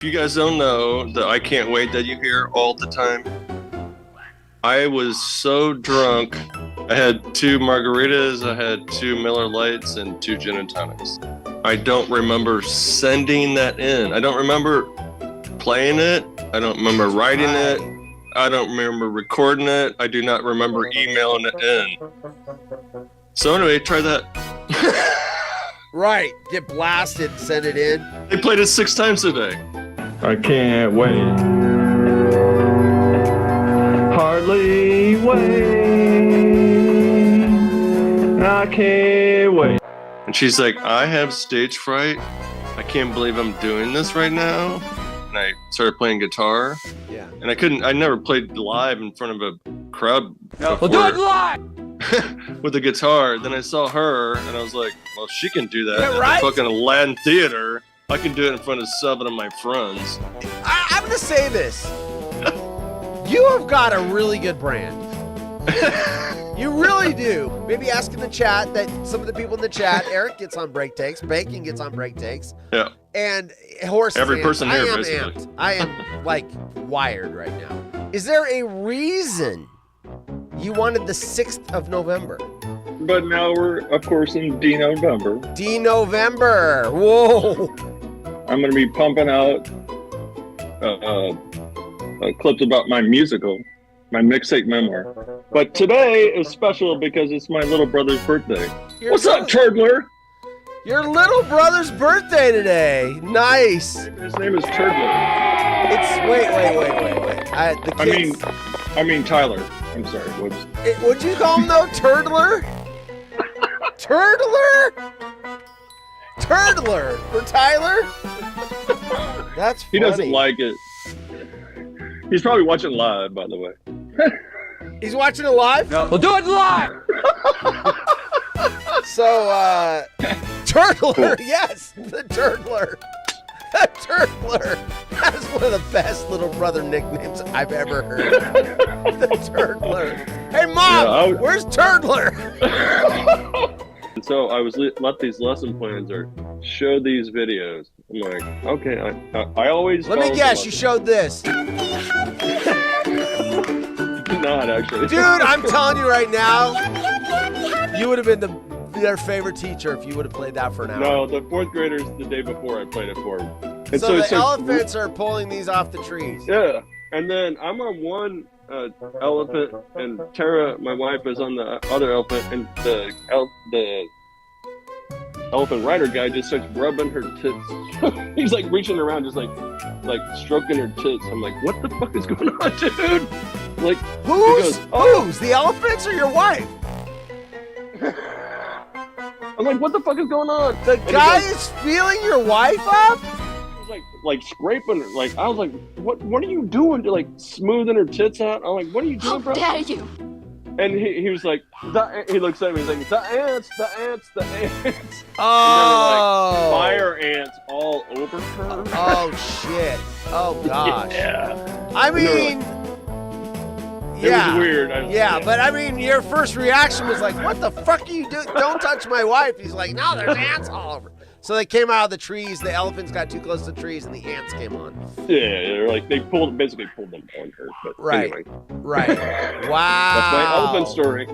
If you guys don't know, the I can't wait that you hear all the time, I was so drunk. I had 2 margaritas, I had 2 Miller Lights, and 2 gin and tonics. I don't remember sending that in. I don't remember playing it. I don't remember writing it. I don't remember recording it. I do not remember emailing it in. So anyway, try that. Right. Get blasted, send it in. They played it 6 times today. I can't wait. Hardly wait. I can't wait. And she's like, I have stage fright. I can't believe I'm doing this right now. And I started playing guitar. Yeah. And I never played live in front of a crowd before. We'll do it live! With the guitar. Then I saw her and I was like, well, she can do that Yeah, at right? the fucking Aladdin Theater. I can do it in front of 7 of my friends. I'm going to say this. You have got a really good brand. You really do. Maybe ask in the chat that some of the people in the chat, Eric gets on break takes, Bacon gets on break takes. Yeah. And Horse Every is person amped. here, I am basically. amped. I am like wired right now. Is there a reason you wanted the 6th of November? But now we're, of course, in Dino-vember. D-November. Whoa. I'm going to be pumping out clips about my musical, my mixtape memoir. But today is special because it's my little brother's birthday. What's up, Turdler? Your little brother's birthday today. Nice. His name is Turdler. It's wait. The kids. I mean Tyler. I'm sorry. Whoops. What'd you call him though? Turdler? Turdler? Turdler for Tyler? That's funny. He doesn't like it. He's probably watching live, by the way. He's watching it live? No. We'll do it live! So, Turdler, yes, the Turdler. The Turdler. That's one of the best little brother nicknames I've ever heard. The Turdler. Hey, Mom, where's Turdler? And so I was left these lesson plans or show these videos. I'm like, okay, I always. Let me guess, you showed this. Not actually. Dude, I'm telling you right now, you would have been their favorite teacher if you would have played that for an hour. No, the 4th graders the day before I played it for them. And so the elephants are pulling these off the trees. Yeah, and then I'm on one elephant, and Tara, my wife, is on the other elephant, and the elephant rider guy just starts rubbing her tits. He's like reaching around, just like stroking her tits. I'm like, what the fuck is going on, dude? Like, who's the elephants or your wife? I'm like, what the fuck is going on? The guy is feeling your wife up? He was like scraping her. Like, I was like, what are you doing? Like smoothing her tits out. I'm like, what are you doing, bro? How dare you? And he was like, he looks at me, he's like, the ants. Oh. And fire ants all over her. Oh, shit. Oh, gosh. Yeah. I mean, it was weird. But I mean, your first reaction was like, what the fuck are you doing? Don't touch my wife. He's like, no, there's ants all over. So they came out of the trees. The elephants got too close to the trees, and the ants came on. Yeah, they're like they basically pulled them on her. But anyway. Right. Wow. That's my elephant story.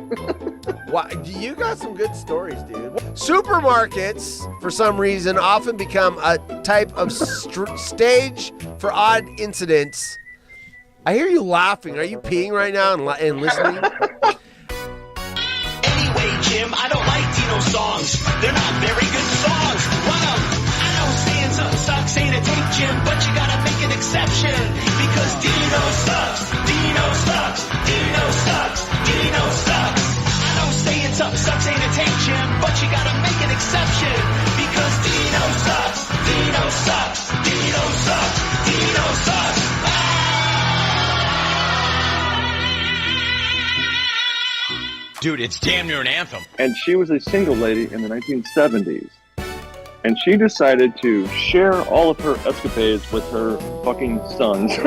Wow, you got some good stories, dude. Supermarkets, for some reason, often become a type of stage for odd incidents. I hear you laughing. Are you peeing right now and listening? Anyway, Jim, I don't like Dino songs. They're not very good songs. Run 'em. I know saying something sucks ain't a take, Jim, but you gotta make an exception. Because Dino sucks. Dino sucks. Dino sucks. Dino sucks. I know saying something sucks ain't a take, Jim, but you gotta make an exception. Because Dino sucks. Dino sucks. Dino sucks. Dino sucks. Dude, it's damn near an anthem. And she was a single lady in the 1970s. And she decided to share all of her escapades with her fucking sons.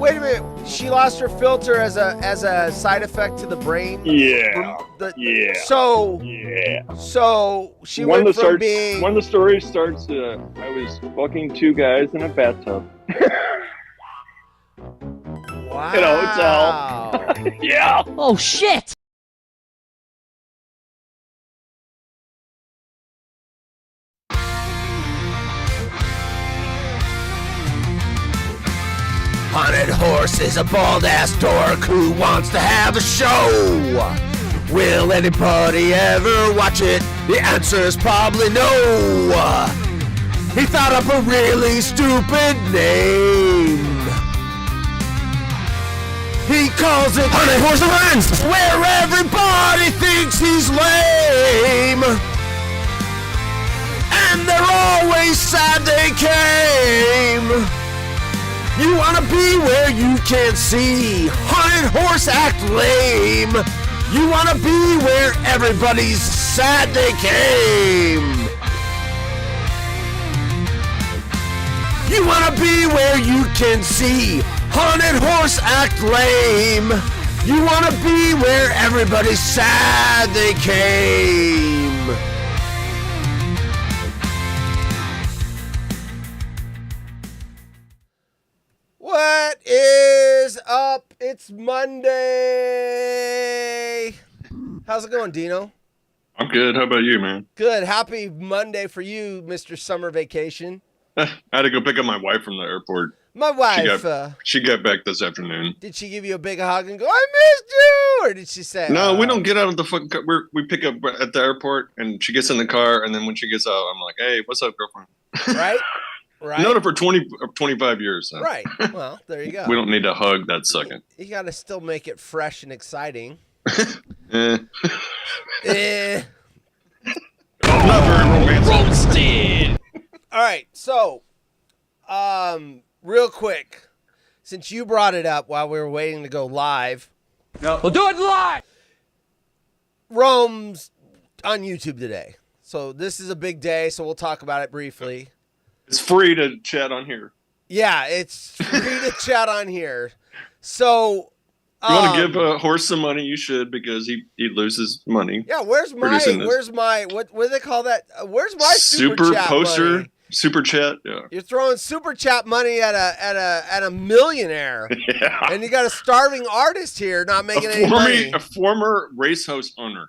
wait a minute. She lost her filter as a side effect to the brain. Yeah. So she went from being. When the story starts, I was fucking two guys in a bathtub. Wow. In a hotel. Yeah. Oh shit! Haunted Horse is a bald-ass dork who wants to have a show. Will anybody ever watch it? The answer is probably no. He thought up a really stupid name. He calls it Haunted Horse Events, where everybody thinks he's lame. And they're always sad they came. You wanna be where you can't see. Haunted Horse act lame. You wanna be where everybody's sad they came. You wanna be where you can see. Haunted Horse act lame. You wanna be where everybody's sad they came. What is up? It's Monday. How's it going, Dino? I'm good. How about you, man? Good. Happy Monday for you, Mr. Summer Vacation. I had to go pick up my wife from the airport. My wife, She got back this afternoon. did she give you a big hug and go, I missed you? Or did she say, No, we don't get out of the fucking car. We pick up at the airport, and she gets in the car, and then when she gets out, I'm like, hey, what's up, girlfriend? Right? Right? Known her for 25 years. So. Right. Well, there you go. We don't need to hug that second. You got to still make it fresh and exciting. Eh. Eh. Not very romantic. Roasted. All right, so, real quick, since you brought it up while we were waiting to go live, We'll do it live. Rome's on YouTube today. So this is a big day, so we'll talk about it briefly. It's free to chat on here. Yeah, it's free to chat on here. So, If you want to give a horse some money, you should, because he loses money. yeah, where's my what do they call that? Where's my super chat poster? money? Super chat, yeah. You're throwing super chat money at a millionaire, Yeah. and you got a starving artist here not making any money. A former racehorse owner.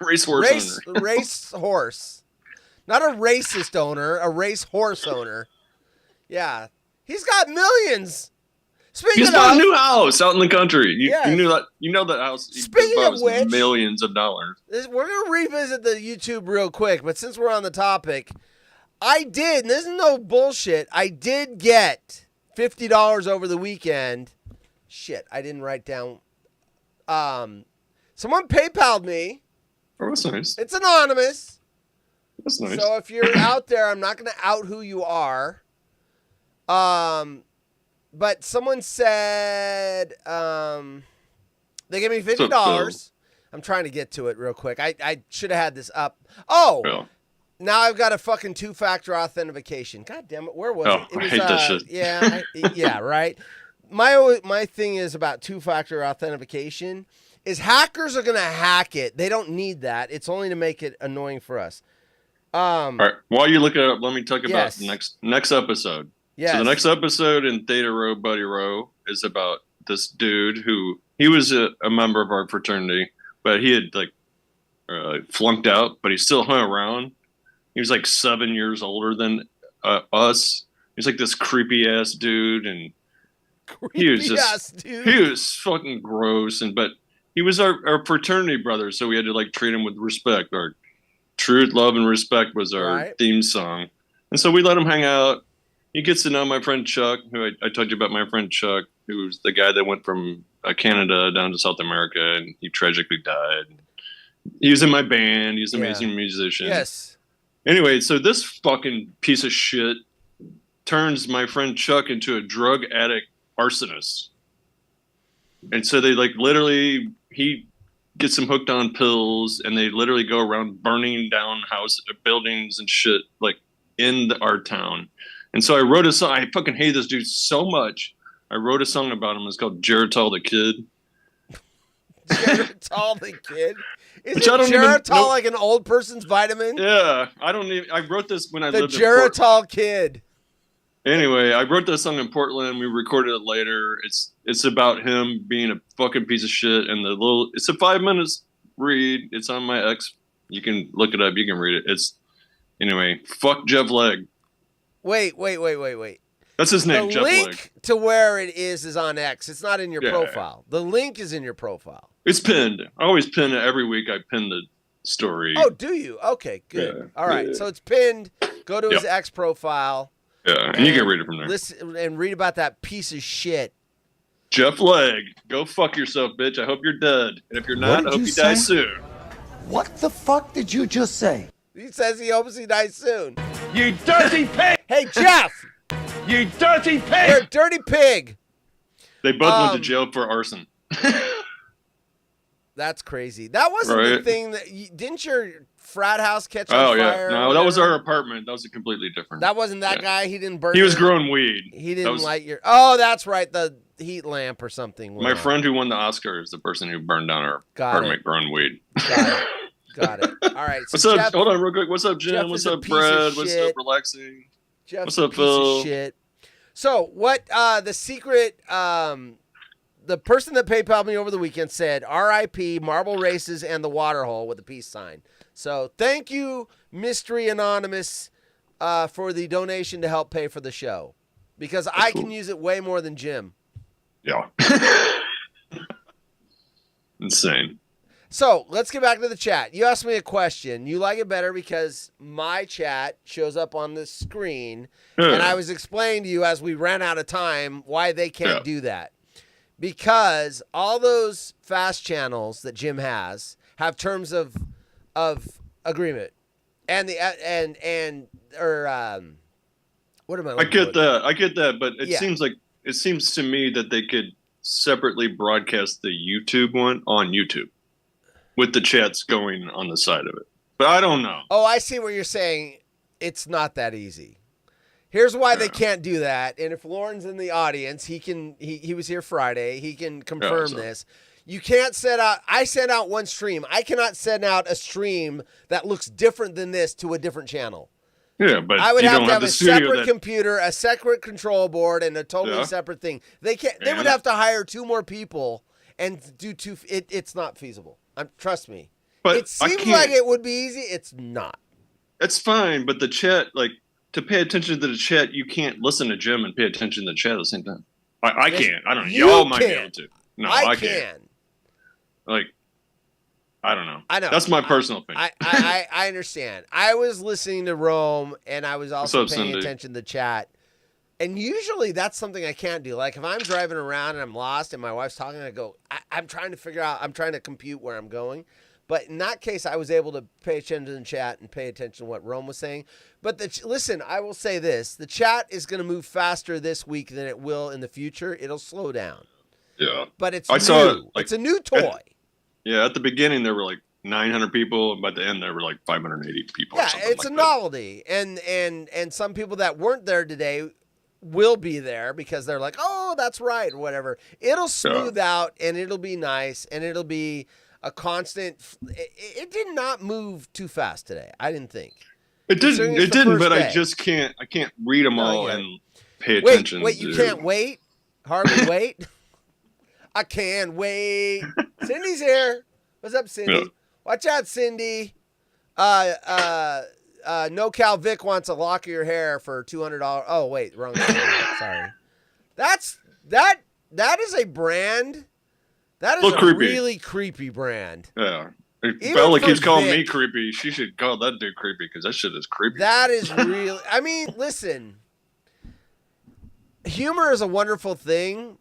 Racehorse owner. Race horse. Not a racist owner, a race horse owner. Yeah. He's got millions. Speaking He's of bought a new house out in the country. Yes. You knew that. You know that house. Speaking of which, millions of dollars. we're gonna revisit the YouTube real quick, but since we're on the topic, I did, and this is no bullshit, I did get $50 over the weekend. Shit, I didn't write down. Someone PayPal'd me. Oh, that's nice. It's anonymous. That's nice. So if you're out there, I'm not going to out who you are. But someone said they gave me $50. I'm trying to get to it real quick. I should have had this up. Oh, Yeah. now I've got a fucking two-factor authentication. God damn it, where was it? It I was, hate that shit. Yeah, yeah, right. My thing is about two-factor authentication is hackers are going to hack it. They don't need that. It's only to make it annoying for us. All right. While you look it up, let me talk about Yes. the next episode. Yes. So the next episode in Theta Rho Buddy Row is about this dude who he was a member of our fraternity, but he had flunked out, but he still hung around. He was like 7 years older than us. He's like this creepy ass dude, and he was fucking gross. But he was our fraternity brother, so we had to treat him with respect. Our truth, love, and respect was our theme song, and so we let him hang out. He gets to know my friend Chuck, who I told you about. My friend Chuck, who's the guy that went from Canada down to South America, and he tragically died. He was in my band. He's an amazing musician. Yes. Anyway, so this fucking piece of shit turns my friend Chuck into a drug addict arsonist. And so they literally, he gets him hooked on pills, and they literally go around burning down buildings and shit in our town. And so I wrote a song. I fucking hate this dude so much. I wrote a song about him. It's called Geritol the Kid. Geritol the Kid? Isn't I don't even Geritol know- like an old person's vitamin? Yeah, I wrote this when I The lived in Portland. Geritol Kid. Anyway, I wrote this song in Portland. We recorded it later. It's about him being a fucking piece of shit. And it's a 5 minutes read. It's on my X. You can look it up. You can read it. Anyway, fuck Jeff Legg. Wait. That's his name, The Jeff link Legg. to where it is on X. It's not in your Yeah. profile. The link is in your profile. It's pinned. I always pin it every week. I pin the story. Oh, do you? Okay, good. Yeah. All right, Yeah. so it's pinned. Go to his X profile. Yeah, and you can read it from there. Listen and read about that piece of shit. Jeff Legg, go fuck yourself, bitch. I hope you're dead. And if you're not, I hope you die soon. What the fuck did you just say? He says he hopes he dies soon. You dirty pig! Hey, Jeff, You dirty pig! you're a dirty pig. They both went to jail for arson. That's crazy. That wasn't the Right. thing that didn't your frat house catch on Oh, fire? yeah. or No, that was whatever? our apartment. That was a completely different. That wasn't that Yeah. guy. He didn't burn. He was it? growing weed. He That didn't was- light your. Oh, that's right. The heat lamp or something. went My on. friend who won the Oscar is the person who burned down our Got apartment it. growing weed. Got it. All right. So What's up? Jeff, Hold on real quick. What's up, Jim? Jeff What's is a up, piece of Brad? What's shit. up, Relaxing? Jeff's What's a up, piece Phil? of shit. So what? The secret. The person that PayPal'd me over the weekend said, "R.I.P. Marble Races and the Waterhole" with a peace sign. So thank you, Mystery Anonymous, for the donation to help pay for the show, because I can use it way more than Jim. Yeah. Insane. So let's get back to the chat. You asked me a question. You like it better because my chat shows up on the screen, and I was explaining to you as we ran out of time why they can't do that. Because all those fast channels that Jim has have terms of agreement, and what am I? I get that, but Yeah. it seems to me that they could separately broadcast the YouTube one on YouTube with the chats going on the side of it. But I don't know. Oh, I see what you're saying. It's not that easy. Here's why they can't do that. And if Lauren's in the audience, he was here Friday. He can confirm this. You can't I sent out one stream. I cannot send out a stream that looks different than this to a different channel. Yeah, but I would you have don't to have the a studio separate that- computer, a separate control board, and a totally separate thing. They can't. They would And- have to hire 2 more people and do 2. It's not feasible. Trust me. But It I seems can't- like it would be easy. It's not. It's fine, but the chat, to pay attention to the chat, you can't listen to Jim and pay attention to the chat at the same time. I Yes, can't. I don't know. you Y'all might be can. able to. No, I I can. can't. I don't know. I know. That's my personal opinion. I understand. I was listening to Rome, and I was also What's up, paying Cindy? attention to the chat. And usually that's something I can't do. Like if I'm driving around and I'm lost and my wife's talking, I go, I'm trying to figure out, I'm trying to compute where I'm going. But in that case, I was able to pay attention to the chat and pay attention to what Rome was saying. But listen, I will say this. The chat is going to move faster this week than it will in the future. It'll slow down. Yeah. But it's I new. saw it, It's a new toy. Yeah, at the beginning there were 900 people, and by the end there were 580 people. Yeah, or something it's a that. novelty. And some people that weren't there today will be there because they're like, oh, that's right, or whatever. It'll smooth out, and it'll be nice, and it'll be a constant. It did not move too fast today, I didn't think. It Considering didn't. it's It the didn't. first But day. I just can't. I can't read them all yeah. and pay attention. Wait, you can't wait? Hardly wait? I can't wait. Cindy's here. What's up, Cindy? Yeah. Watch out, Cindy. No Cal Vic wants a lock of your hair for $200. Oh, wait, wrong. Sorry. That is a brand. That is Look a creepy. really creepy brand. Yeah. If Even Bella for keeps calling me Vic. creepy, she should call that dude creepy because that shit is creepy. That is really. I mean, listen. Humor is a wonderful thing,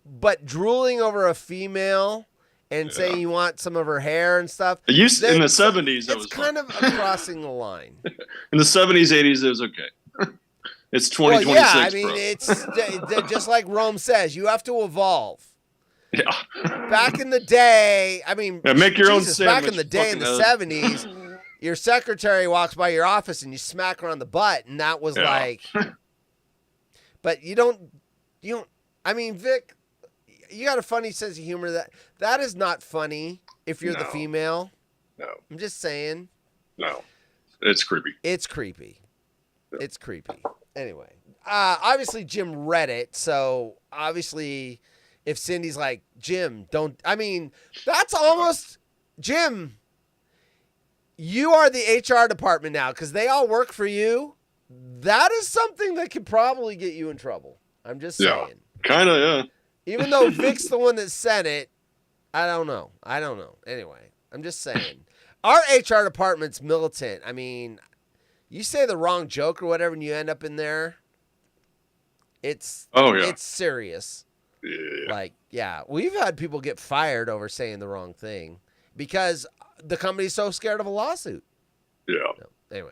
but drooling over a female and saying you want some of her hair and stuff. It used in the that's- 70s. That It's was kind fun. of crossing the line. In the 70s, 80s, it was okay. It's 2026, Well, yeah, I mean, bro. it's just like Rome says, you have to evolve. Yeah. Back in the day, I mean, Yeah, make your own Jesus, back in sandwich, the day in the fucking 70s, your secretary walks by your office and you smack her on the butt, and that was Yeah. like. But you don't. I mean, Vic, you got a funny sense of humor. That is not funny if you're the female. No. I'm just saying. No. It's creepy. It's creepy. It's creepy. Anyway, obviously Jim read it, so obviously if Cindy's like, Jim, don't, I mean, that's almost, Jim, you are the HR department now because they all work for you. That is something that could probably get you in trouble. I'm just saying. Kind of, yeah. Even though Vic's the one that sent it, I don't know. Anyway, I'm just saying. Our HR department's militant. I mean, you say the wrong joke or whatever and you end up in there, it's serious. Yeah. Like, yeah, we've had people get fired over saying the wrong thing because the company's so scared of a lawsuit. Yeah. No,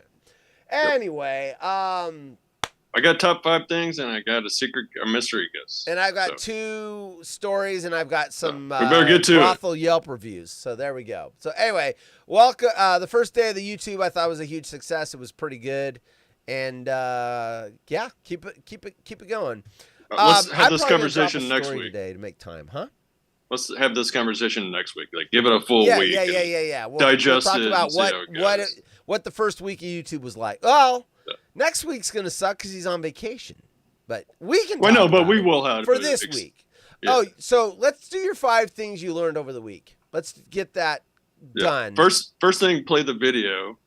anyway, I got top 5 things and I got a mystery guess. and I've got 2 stories and I've got some we better get to brothel Yelp reviews. So there we go. So anyway, welcome. The first day of the YouTube I thought was a huge success. It was pretty good, and yeah, keep it going. Let's have this I'm probably gonna conversation drop a next story week. today to make time, huh? Let's have this conversation next week. Like, give it a full week. Yeah. We'll digest talk it about and see how it goes. what the first week of YouTube was like. Well, next week's gonna suck because he's on vacation, but we can. Well, no, but about we it will have for this week. Yeah. Oh, so let's do your 5 things you learned over the week. Let's get that done. First thing, play the video.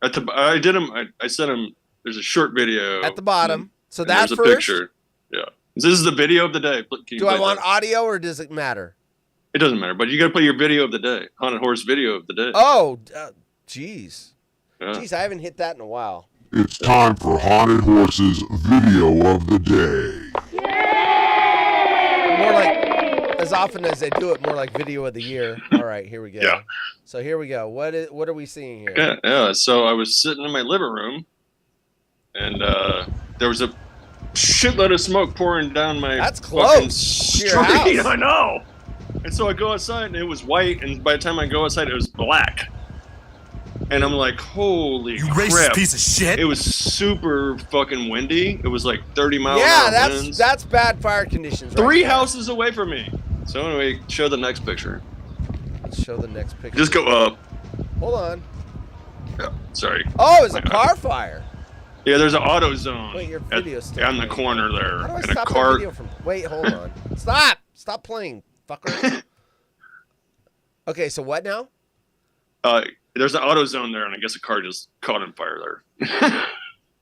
I did him. I sent him. There's a short video At the bottom. So and that's there's a first. picture. Yeah. This is the video of the day. Do I want audio or does it matter? It doesn't matter, but you got to play your video of the day. Haunted horse video of the day. Oh, jeez. Yeah. Jeez, I haven't hit that in a while. It's time for Haunted Horse's video of the day. More like, as often as they do it, more like video of the year. All right, here we go. Yeah. So here we go. What are we seeing here? Yeah. So I was sitting in my living room, and there was a shitload of smoke pouring down my That's fucking close to your street. house. I know. And so I go outside, and it was white, and by the time I go outside, it was black. And I'm like, holy You crap. racist piece of shit. It was super fucking windy. It was like 30 mile an Yeah, hour winds. that's bad fire conditions. Right 3 there. houses away from me. So anyway, show the next picture. Let's show the next picture. Just go up. Hold on. Yeah, sorry. Oh, it's a car fire. Yeah, there's an auto zone. Wait, your video's still on the playing. corner there. How do I and stop a car. the video from? Wait, hold on. Stop playing, fucker. Okay, so what now? There's an auto zone there, and I guess a car just caught on fire there.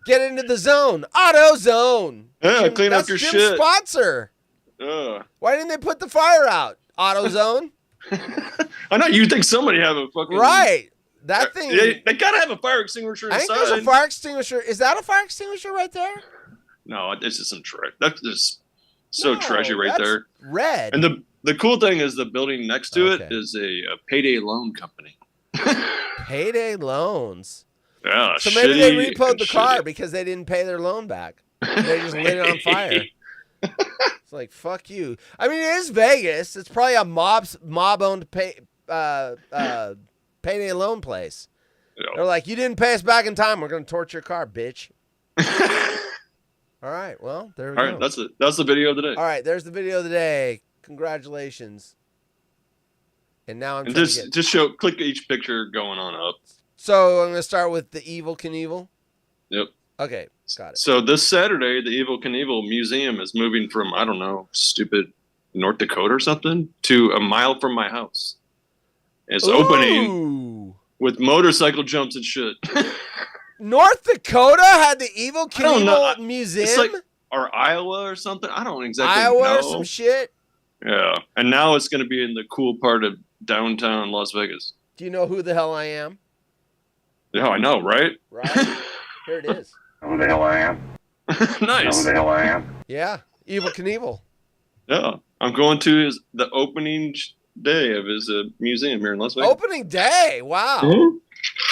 Get into the zone. Auto zone. Yeah, clean up that's your Jim's shit. sponsor. Why didn't they put the fire out? Auto zone. I know you think somebody have a fucking Right. That thing. They gotta have a fire extinguisher I inside. think there's a fire extinguisher. Is that a fire extinguisher right there? No, it's just some trash. That's just so No, trashy right that's there. Red. And the cool thing is the building next to Okay. it is a payday loan company. Payday loans. Yeah, So maybe they shitty repoed and the car shitty. because they didn't pay their loan back. They just lit it on fire. It's like, fuck you. I mean, it is Vegas. It's probably a mob-owned payday loan place. Yeah. They're like, you didn't pay us back in time. We're going to torch your car, bitch. All right. Well, there we All go. right, that's the video of the day. All right. There's the video of the day. Congratulations. And now I'm And trying to get... click each picture going on up. So I'm going to start with the Evil Knievel. Yep. Okay. Got it. So this Saturday, the Evil Knievel Museum is moving from, I don't know, stupid North Dakota or something, to a mile from my house. It's opening Ooh. with motorcycle jumps and shit. North Dakota had the Evil I don't know. Knievel Museum? It's like, or Iowa or something. I don't exactly Iowa know. or some shit? Yeah. And now it's going to be in the cool part of downtown Las Vegas. Do you know who the hell I am? Yeah, I know, right? Right? Here it is. Who the hell I am? Nice. Who the hell I am? Yeah. Evil Knievel. Yeah. I'm going to the opening day of his museum here in Las Vegas. Opening day. Wow. Mhm.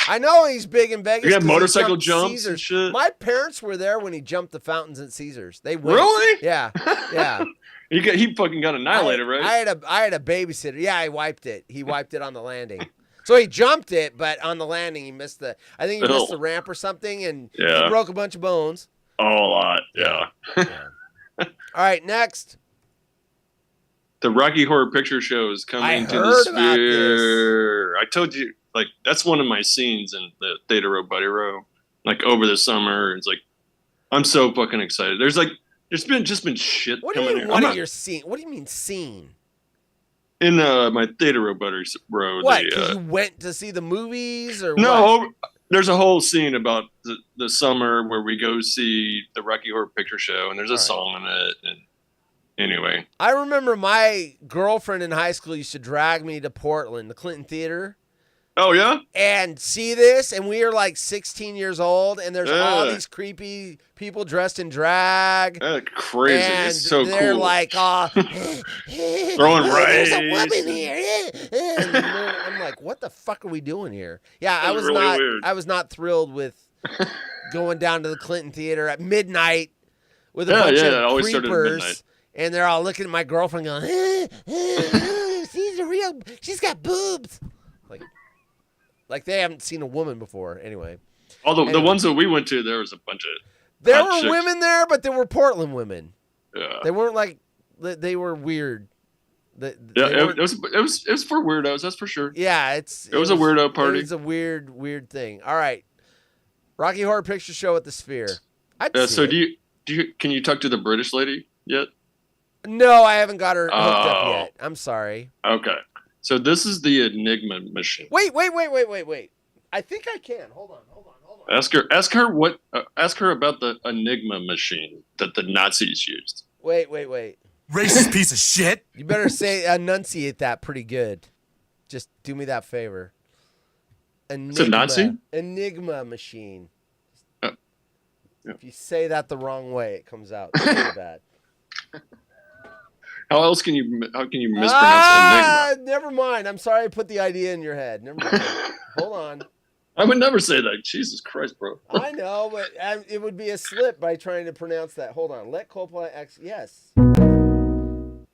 I know he's big in Vegas. You got 'cause he motorcycle jumped jumps Caesars. and shit. My parents were there when he jumped the fountains at Caesars. They went. Really? Yeah. Yeah. He fucking got annihilated, right? I had a babysitter. Yeah, I wiped it. He wiped it on the landing. So he jumped it, but on the landing he missed I think he missed the ramp or something, and he broke a bunch of bones. Oh, a lot. Yeah. All right, next. The Rocky Horror Picture Show is coming to the heard about Sphere. I told you, like, that's one of my scenes in the Theta Row Buddy Row. Like, over the summer, it's like, I'm so fucking excited. There's been shit What do you coming mean, here. what are your scene? What do you mean scene? In my Theta Row Buddy Row. What? Because you went to see the movies or no, what? there's a whole scene about the summer where we go see the Rocky Horror Picture Show, and there's a song in it. And anyway, I remember my girlfriend in high school used to drag me to Portland, the Clinton Theater. oh yeah, And see this, and we are like 16 years old, and there's all these creepy people dressed in drag. crazy! And it's so they're cool. like, Throwing there's a rice. woman here. And I'm like, what the fuck are we doing here? Yeah, I was really not. weird. I was not thrilled with going down to the Clinton Theater at midnight with a bunch it always of started at creepers, midnight. and they're all looking at my girlfriend going, she's got boobs. Like they haven't seen a woman before. Anyway. Although the ones that we went to, there was a bunch of There hot were chicks. women there, but there were Portland women. Yeah, They weren't like, they were weird. yeah. It was for weirdos. That's for sure. Yeah, It was a weirdo party. It was a weird thing. All right. Rocky Horror Picture Show at the Sphere. I'd see So it. do you can you talk to the British lady yet? No, I haven't got her hooked up Oh. yet. I'm sorry. Okay. So this is the Enigma machine. Wait. I think I can. Hold on. Ask her about the Enigma machine that the Nazis used. Wait. Racist piece of shit. You better enunciate that pretty good. Just do me that favor. It's a Nazi? Enigma machine. Yeah. If you say that the wrong way, it comes out really bad. How can you mispronounce Enigma? Never mind. I'm sorry I put the idea in your head. Never mind. Hold on. I would never say that. Jesus Christ, bro. I know, but it would be a slip by trying to pronounce that. Hold on. Let Coppola yes.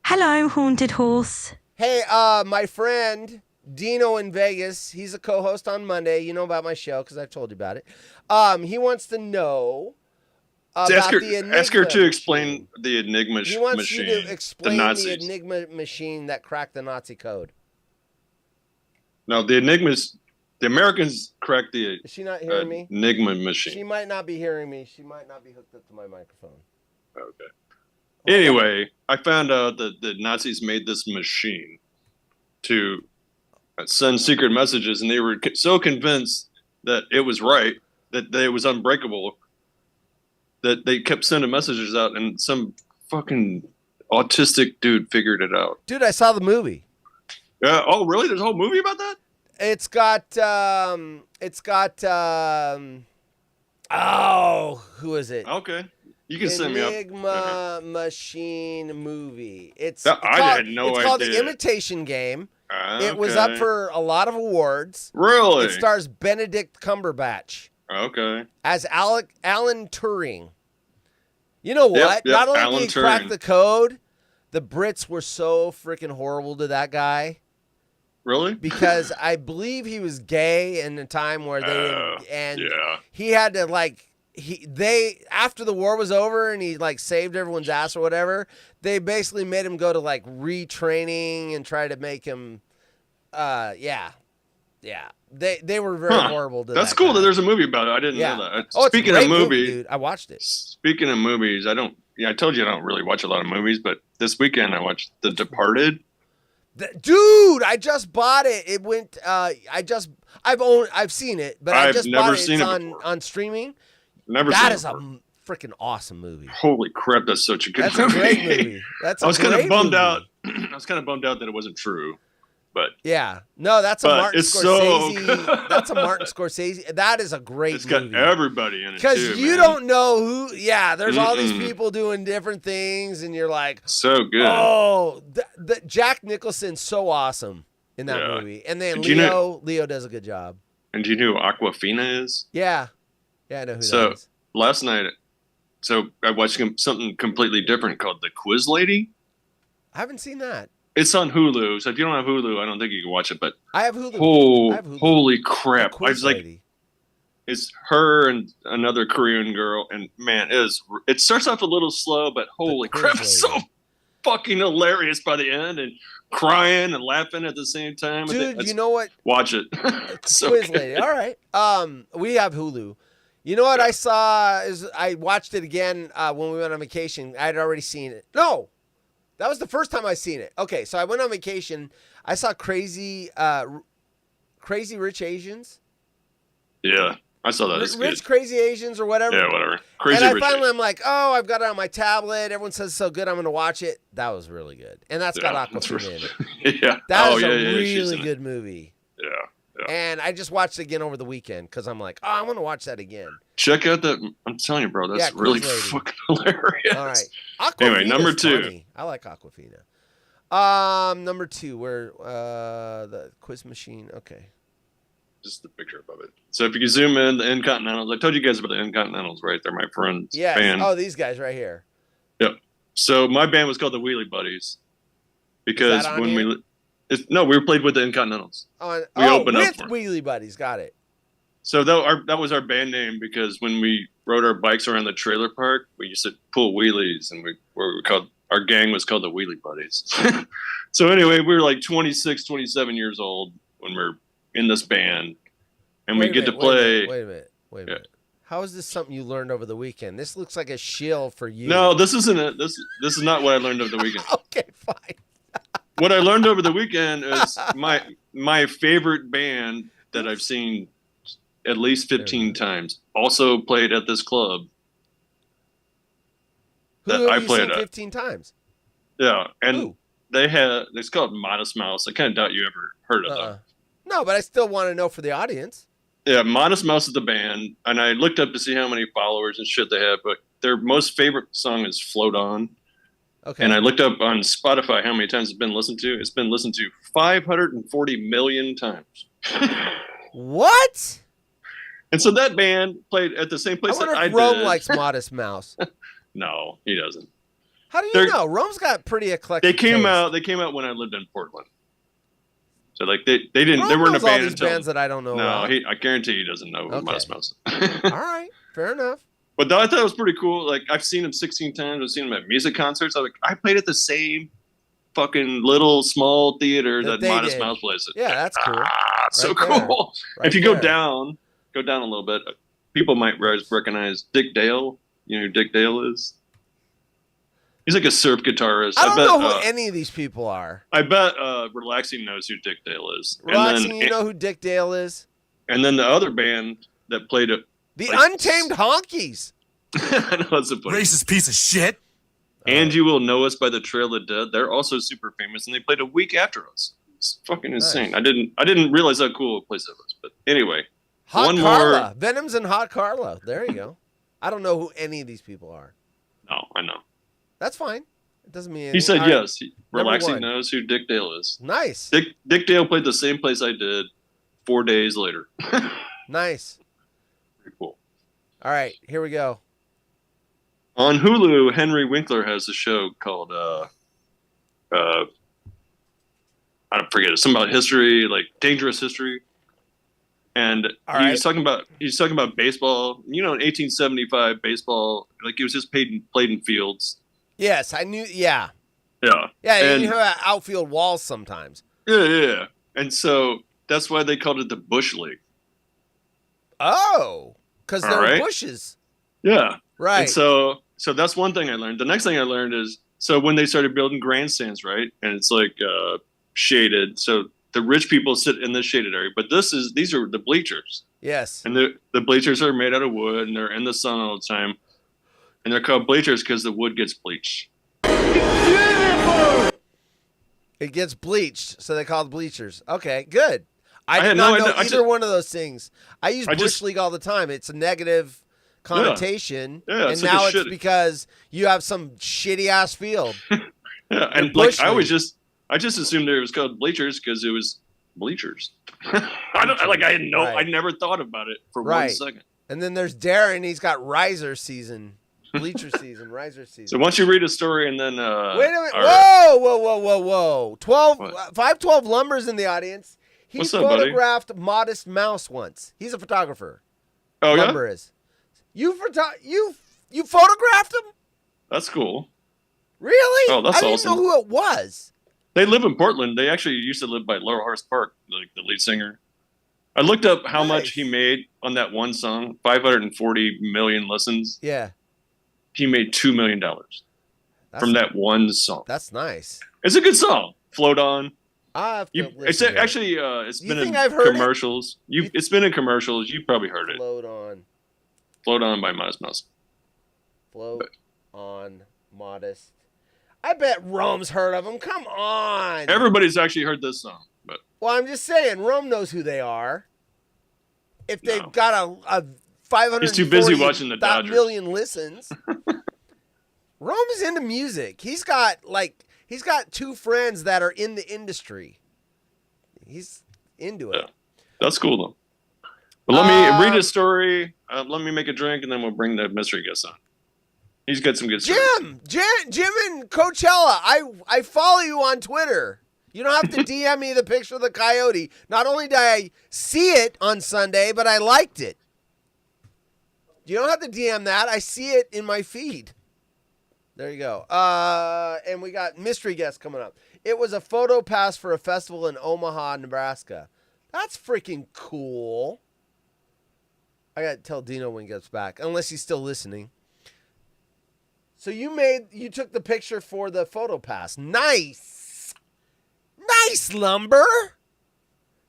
Hello, haunted horse. Hey, my friend Dino in Vegas. He's a co-host on Monday. You know about my show because I've told you about it. He wants to know about the Enigma ask her to machine. explain the Enigma He wants machine. you to explain the the Nazis. Enigma machine that cracked the Nazi code. No, the Americans cracked the Is she not hearing me? Enigma machine. She might not be hearing me. She might not be hooked up to my microphone. Okay. Anyway, I found out that the Nazis made this machine to send secret messages, and they were so convinced that it was right, that it was unbreakable, that they kept sending messages out, and some fucking autistic dude figured it out. Dude, I saw the movie. Yeah. Oh, really? There's a whole movie about that? It's got who is it? Okay. You can send me up. Enigma Machine movie. It's I had no It's called The idea. Imitation Game. Okay. It was up for a lot of awards. Really? It stars Benedict Cumberbatch Okay. as Alan Turing. You know what? Yep, Not only Alan did he crack Turing. the code, the Brits were so freaking horrible to that guy. Really? Because I believe he was gay in a time where they didn't, and yeah. he had to after the war was over and he like saved everyone's ass or whatever, they basically made him go to like retraining and try to make him they were very horrible to That's that cool guy. that there's a movie about it. I didn't know that. It's a Speaking great of movie, dude. I watched it. Speaking of movies, I told you I don't really watch a lot of movies, but this weekend I watched The Departed. Dude, I just bought it. It went. I've seen it, but I I've just never bought it. seen It's it on before. on streaming. Never That seen is it a before. freaking awesome movie. Holy crap, that's such a good That's movie. a great movie. That's I was kind of bummed out. I was kind of bummed out that it wasn't true, but Yeah, no, that's a But Martin it's so Scorsese. good. That's a Martin Scorsese. That is a great it's got movie. everybody in it Because too, you man. don't know who. Yeah, there's all these Mm-mm. people doing different things, and you're like, So good. oh, the Jack Nicholson's so awesome in that Yeah. movie, and then Do you know- Leo does a good job. And do you know who Aquafina is? Yeah, I know who So that is. last night, I watched something completely different called The Quiz Lady. I haven't seen that. It's on Hulu. So if you don't have Hulu, I don't think you can watch it. But I have Hulu. I have Hulu. holy The crap! I Quiz was like, Lady. it's her and another Korean girl, and man, it starts off a little slow, but holy Quiz crap, it's so Lady. fucking hilarious by the end, and crying and laughing at the same time. Dude, you know what? Watch it. So Quiz good. Lady. All right. We have Hulu. You know what I saw is I watched it again when we went on vacation. I had already seen it. No, that was the first time I seen it. Okay, so I went on vacation. I saw Crazy Rich Asians. Yeah, I saw that. It's Rich good. Crazy Asians or whatever. Yeah, whatever. Crazy and I Rich finally, I'm like, oh, I've got it on my tablet. Everyone says it's so good. I'm going to watch it. That was really good. And that's got Aquafina in it. Yeah. That oh, is yeah, a yeah, she's really in it. good movie. Yeah. Yeah. And I just watched it again over the weekend because I'm like, oh, I want to watch that again. Check out that. I'm telling you, bro, that's Yeah, really Quiz Lady. fucking hilarious. All right. Aquafina's Anyway, number 2. funny. I like Aquafina. Number 2, where the quiz machine. Okay. Just the picture above it. So if you can zoom in, the Incontinentals. I told you guys about the Incontinentals, right? They're my friends' Yes. band. Oh, these guys right here. Yep. So my band was called the Wheelie Buddies because on when here? we played with the Incontinentals. We opened up with for 'em. Wheelie Buddies. Got it. So that was our band name because when we rode our bikes around the trailer park, we used to pull wheelies, and our gang was called the Wheelie Buddies. So anyway, we were like 26, 27 years old when we're in this band, and we get to play. Wait a minute. How is this something you learned over the weekend? This looks like a shill for you. No, this isn't it. This is not what I learned over the weekend. Okay, fine. What I learned over the weekend is my favorite band that I've seen at least 15 times also played at this club. Who that have I you played seen at. 15 times? Yeah, and Who? it's called Modest Mouse. I kind of doubt you ever heard of them. No, but I still want to know for the audience. Yeah, Modest Mouse is the band, and I looked up to see how many followers and shit they have, but their most favorite song is Float On. Okay. And I looked up on Spotify how many times it's been listened to. It's been listened to 540 million times. What? And so that band played at the same place I wonder that I if Rome did. likes Modest Mouse. No, he doesn't. How do you They're- know? Rome's got pretty eclectic They came taste. out. They came out when I lived in Portland. So like they didn't. Rome They weren't a knows all band these until. bands that I don't know No, about. I guarantee he doesn't know who Okay. Modest Mouse is. All right, fair enough. But I thought it was pretty cool. Like I've seen him 16 times. I've seen him at music concerts. I played at the same fucking little small theater That that they Modest did. Mouse plays at. Yeah, that's cool. So Right there. cool. Right If you go there. down a little bit, people might recognize Dick Dale. You know who Dick Dale is? He's like a surf guitarist. I don't bet, know who any of these people are. I bet Relaxing knows who Dick Dale is. Relaxing, you know who Dick Dale is? And then the other band that played it. The like, Untamed Honkies. I know it's a funny. Racist piece of shit. And You Will Know Us by the Trail of Dead. They're also super famous, and they played a week after us. It's fucking insane. Nice. I didn't realize how cool a place it was. But anyway, Hot one Carla. more. Venom's and Hot Carla. There you go. I don't know who any of these people are. No, I know. That's fine. It doesn't mean He said all right. yes. Number Relaxing one. knows who Dick Dale is. Nice. Dick Dale played the same place I did 4 days later. Nice. Pretty cool. All right, here we go. On Hulu, Henry Winkler has a show called I don't forget it. Something about history, like Dangerous History. And All he's talking about baseball. You know, in 1875, baseball, like it was just played in fields. Yes, I knew. Yeah. Yeah. Yeah, And- you have outfield walls sometimes. Yeah. And so that's why they called it the Bush League. Oh, because All there right. were bushes. Yeah. Right. And so that's one thing I learned. The next thing I learned is, so when they started building grandstands, right? And it's like shaded. So the rich people sit in this shaded area, but these are the bleachers. Yes. And the bleachers are made out of wood, and they're in the sun all the time. And they're called bleachers because the wood gets bleached. It gets bleached, so they call it bleachers. Okay, good. I had did no not know idea. either one of those things. I use Bush just- League all the time. It's a negative connotation. Yeah, and it's like now a it's shit- because you have some shitty ass field. Yeah, and Bush like League. I just assumed it was called bleachers because it was bleachers. I never thought about it for 1 Right. second. And then there's Darren. He's got riser season, bleacher season, riser season. So once you read a story and then Wait a minute. our- Whoa. 512 Lumber's in the audience. He What's up, buddy? photographed Modest Mouse once. He's a photographer. oh yeah, Lumber is. You photographed him? that's cool. Really? Oh, that's I didn't awesome. know who it was. They live in Portland. They actually used to live by Lower Horse Park, like the lead singer. I looked up how much he made on that one song, 540 million listens. Yeah. He made $2 million from that one song. That's nice. It's a good song. Float On. It's actually it's You been think in I've heard it? commercials. It's been in commercials. You probably heard it. Float On. Float On by Modest Mouse. Float On Modest. I bet Rome's heard of them. Come on. Everybody's actually heard this song, but Well, I'm just saying, Rome knows who they are. If they've got a 540 he's too busy watching the Dodgers. million listens. Rome is into music. He's got two friends that are in the industry. He's into it. Yeah. That's cool though. But let me read his story. Let me make a drink, and then we'll bring the mystery guest on. He's got some good stories. Jim and Coachella. I follow you on Twitter. You don't have to DM me the picture of the coyote. Not only did I see it on Sunday, but I liked it. You don't have to DM that. I see it in my feed. There you go. And we got mystery guests coming up. It was a photo pass for a festival in Omaha, Nebraska. That's freaking cool. I got to tell Dino when he gets back, unless he's still listening. So you took the picture for the photo pass. Nice. Nice, Lumber.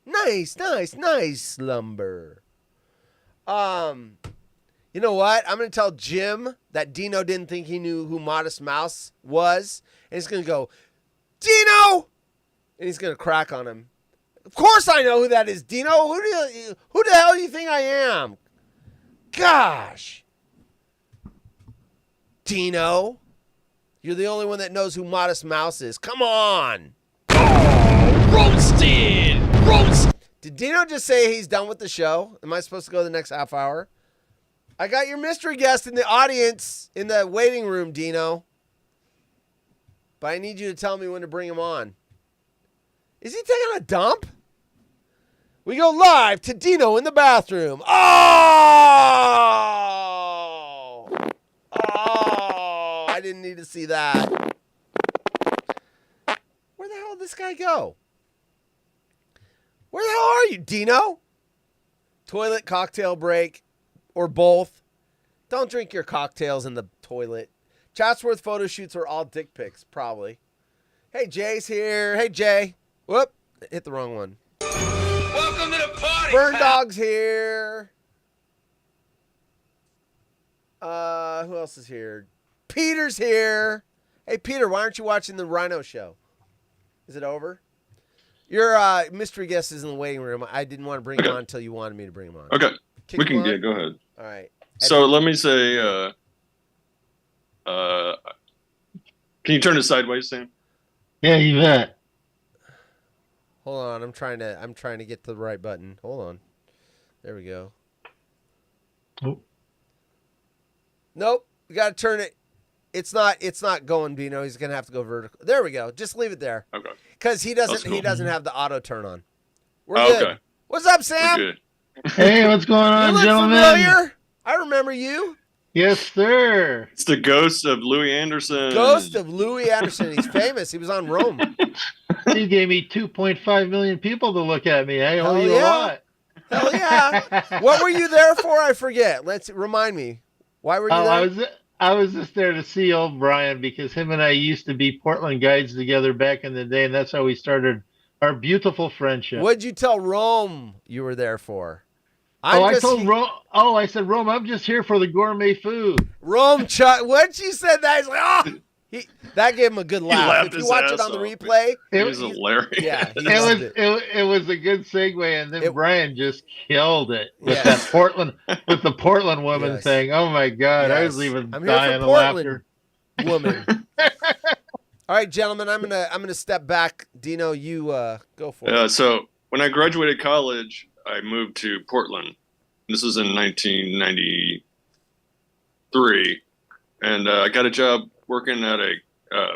Nice, Lumber. You know what? I'm going to tell Jim that Dino didn't think he knew who Modest Mouse was. And he's going to go, Dino! And he's going to crack on him. Of course I know who that is, Dino. Who the hell do you think I am? Gosh. Dino. You're the only one that knows who Modest Mouse is. Come on. Oh, roasted. Did Dino just say he's done with the show? Am I supposed to go the next half hour? I got your mystery guest in the audience in the waiting room, Dino. But I need you to tell me when to bring him on. Is he taking a dump? We go live to Dino in the bathroom. Oh! I didn't need to see that. Where the hell did this guy go? Where the hell are you, Dino? Toilet, cocktail break, or both. Don't drink your cocktails in the toilet. Chatsworth photo shoots are all dick pics, probably. Hey, Jay's here. Hey, Jay. Whoop. Hit the wrong one. Welcome to the party. Burn Dog's here. Who else is here? Peter's here. Hey, Peter, why aren't you watching the Rhino show? Is it over? Your mystery guest is in the waiting room. I didn't want to bring him on until you wanted me to bring him on. Okay. Kick him on? Go ahead. All right. So let me say, can you turn it sideways, Sam? Yeah, you bet. Hold on, I'm trying to get to the right button. Hold on. There we go. Oh. Nope. We gotta turn it. It's not going, Bino. He's gonna have to go vertical. There we go. Just leave it there. Okay. Because he That's cool. doesn't have the auto turn on. We're Oh, good. okay. What's up, We're Sam? good. Hey, what's going You on, look gentlemen? familiar. I remember you. Yes, sir. It's the ghost of Louis Anderson. Ghost of Louis Anderson. He's famous. He was on Rome. You gave me 2.5 million people to look at me. I owe Hell you yeah. a lot. Hell yeah. What were you there for? I forget. Let's remind me. Why were you there? I was just there to see old Brian because him and I used to be Portland guides together back in the day, and that's how we started our beautiful friendship. What'd you tell Rome you were there for? I told Rome. Oh, I said, Rome, I'm just here for the gourmet food. Rome, once you said that, he's like, oh! That gave him a good laugh. laughed If you his watch ass it on the off. replay, It was hilarious. yeah, he loved it. It was a good segue, and then Brian just killed it with Yes. that Portland woman Yes. thing. Oh my God, I was Yes. even I'm here dying for of Portland, laughter. woman. All right, gentlemen, I'm gonna step back. Dino, you go for it. So when I graduated college, I moved to Portland. This was in 1993, and I got a job working at a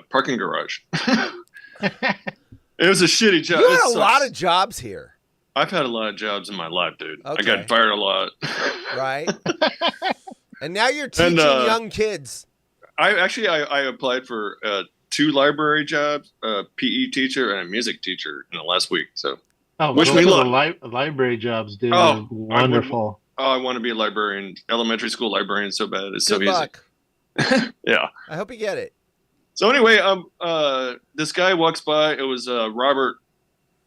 parking garage. It was a shitty job. You It had a sucks. lot of jobs here, I've had a lot of jobs in my life, dude. I Okay. got fired a lot. right? And now you're teaching young kids. I applied for 2 library jobs, a PE teacher and a music teacher in the last week. So Wish me luck. Library jobs, dude, are wonderful. I want to be a librarian, elementary school librarian so bad. It's so easy. Good luck. Yeah. I hope you get it. So anyway, this guy walks by. It was Robert,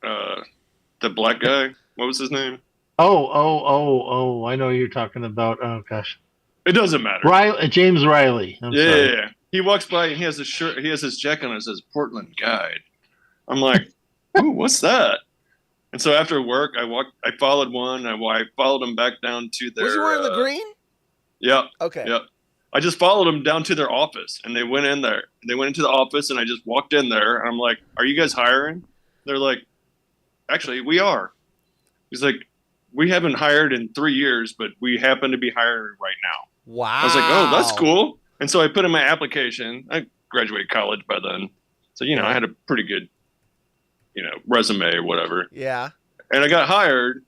the black guy. What was his name? Oh! I know who you're talking about. Oh gosh, it doesn't matter. James Riley. Yeah. He walks by and he has a shirt. He has his jacket on. It says Portland Guide. I'm like, ooh, what's that? And so after work, I followed one. I followed him back down to their. Was he wearing the green? Yeah. Okay. Yeah. I just followed them down to their office, and they went in there. They went into the office, and I just walked in there, and I'm like, "Are you guys hiring?" They're like, "Actually, we are." He's like, "We haven't hired in 3 years, but we happen to be hiring right now." Wow. I was like, "Oh, that's cool." And so I put in my application. I graduated college by then, so I had a pretty good, resume or whatever. Yeah. And I got hired,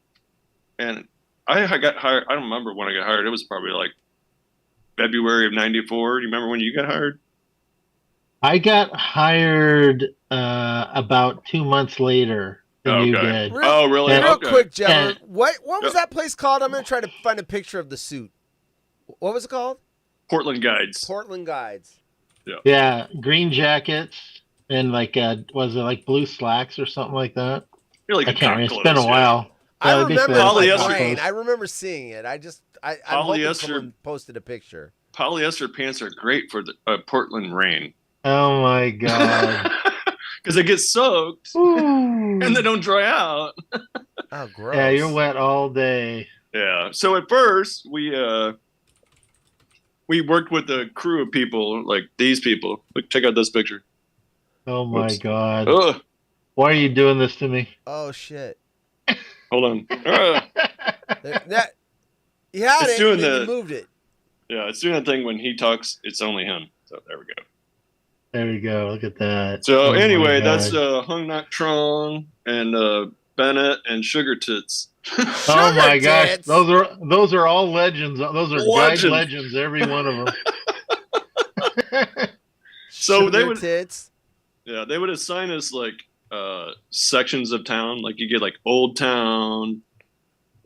and I got hired. I don't remember when I got hired. It was probably like February of '94. Do you remember when you got hired? I got hired about 2 months later than you did. Oh, really? Real quick, gentlemen. What was that place called? I'm going to try to find a picture of the suit. What was it called? Portland Guides. Portland Guides. Yeah. Yeah, green jackets and was it like blue slacks or something like that? You're like I can't remember. It's been a while. I remember polyester. I remember seeing it. I'm hoping someone posted a picture. Polyester pants are great for the Portland rain. Oh my god! Because they get soaked and they don't dry out. Oh, gross! Yeah, you're wet all day. Yeah. So at first we worked with a crew of people like these people. Look, check out this picture. Oh my god! Ugh. Why are you doing this to me? Oh shit! Hold on. You had it. And then you moved it. Yeah, it's doing that thing when he talks. It's only him. So there we go. There we go. Look at that. So anyway, that's Hung Nak Trong and Bennett and Sugar Tits. Oh my gosh, those are all legends. Those are guide legends. Every one of them. So they would. Tits. Yeah, they would assign us like sections of town. Like you get like Old Town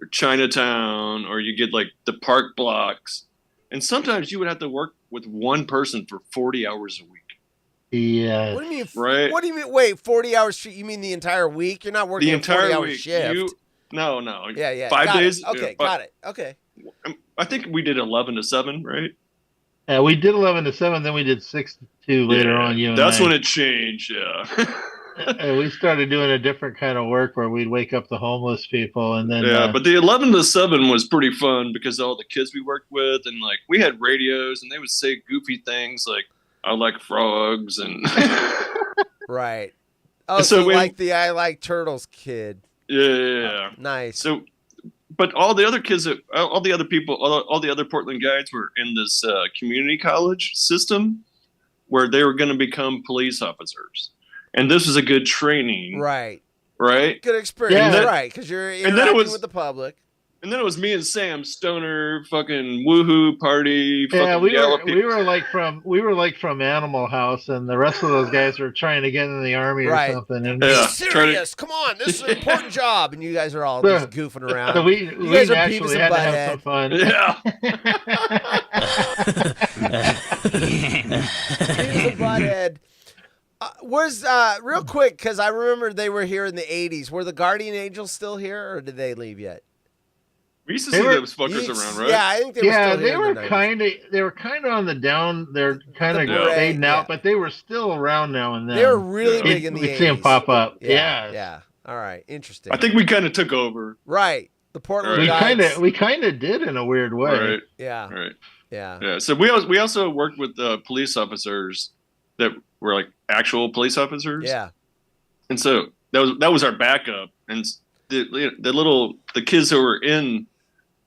or Chinatown, or you get like the park blocks. And sometimes you would have to work with one person for 40 hours a week. Yeah. What do you mean? Right. What do you mean? Wait, 40 hours? You mean the entire week? You're not working the entire 40-hour shift. No. Yeah. 5 days. Okay, got it. Okay. I think we did 11 to 7, right? Yeah, we did 11 to 7, then we did 6 to 2 later on. That's when it changed. Yeah. We started doing a different kind of work where we'd wake up the homeless people, and then but the 11 to 7 was pretty fun because of all the kids we worked with, and like we had radios, and they would say goofy things like "I like frogs" and right. Oh, so like the "I like turtles" kid. Yeah. Nice. So, but all the other kids, all the other people, all the other Portland guides were in this community college system where they were going to become police officers. And this was a good training. Right. Good experience. Yeah. Right. Because you're interacting with the public. And then it was me and Sam, stoner, fucking woohoo party. Yeah, we were like from Animal House, and the rest of those guys were trying to get in the army or something. And be serious. Come on, this is an important job, and you guys are all just goofing around. So we guys are actually had to have some fun. Yeah. Beavis and Butthead. Where's real quick, because I remember they were here in the 80s. Were the Guardian Angels still here, or did they leave yet? We used to see those fuckers around, right? Yeah, I think they were still here. They were kind of on the down. They're kind of fading out, but they were still around now and then. They were really big in the 80s. We'd see them pop up. Yeah. All right, interesting. I think we kind of took over. Right. The Portland guys. We kind of did in a weird way. Right. Yeah. Right. Yeah. So we also worked with police officers that were like actual police officers. Yeah. And so that was our backup, and the kids who were in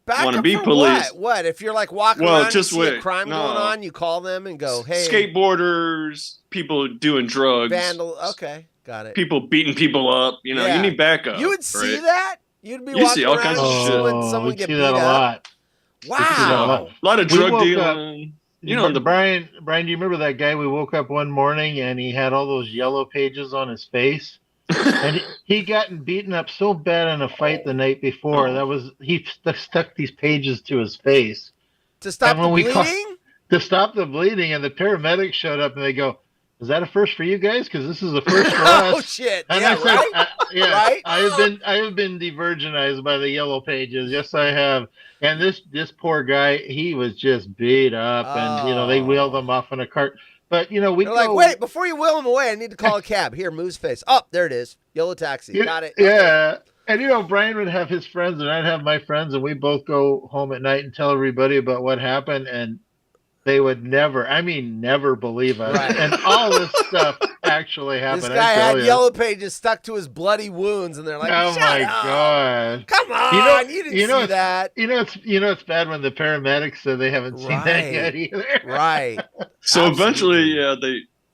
want to be police. What if you're like walking around and see a crime going on? You call them and go, "Hey, skateboarders, people doing drugs, vandal." Okay, got it. People beating people up. You need backup. You would see that. You'd be you walking see all around kinds of and shit. when someone get beat that a up. lot. Wow, a lot of drug dealing. You know, Brian, do you remember that guy we woke up one morning and he had all those yellow pages on his face? And he gotten beaten up so bad in a fight the night before. He stuck these pages to his face. To stop the bleeding? To stop the bleeding, and the paramedics showed up and they go, "Is that a first for you guys? Because this is a first for us." Oh shit! And yeah, I said, right? Right? I have been de-virginized by the yellow pages. Yes, I have. And this poor guy, he was just beat up, and they wheeled him off in a cart. But we They're go, like, wait, before you wheel him away, I need to call a cab. Here, move his face. Oh, there it is. Yellow taxi. Got it. Yeah. Okay. And Brian would have his friends, and I'd have my friends, and we both go home at night and tell everybody about what happened, and they would never believe us. Right. And all this stuff actually happened. This guy had yellow pages stuck to his bloody wounds, and they're like, "Oh my up. God! Come on, you didn't see that." It's bad when the paramedics said they haven't seen that yet either. Right. So eventually,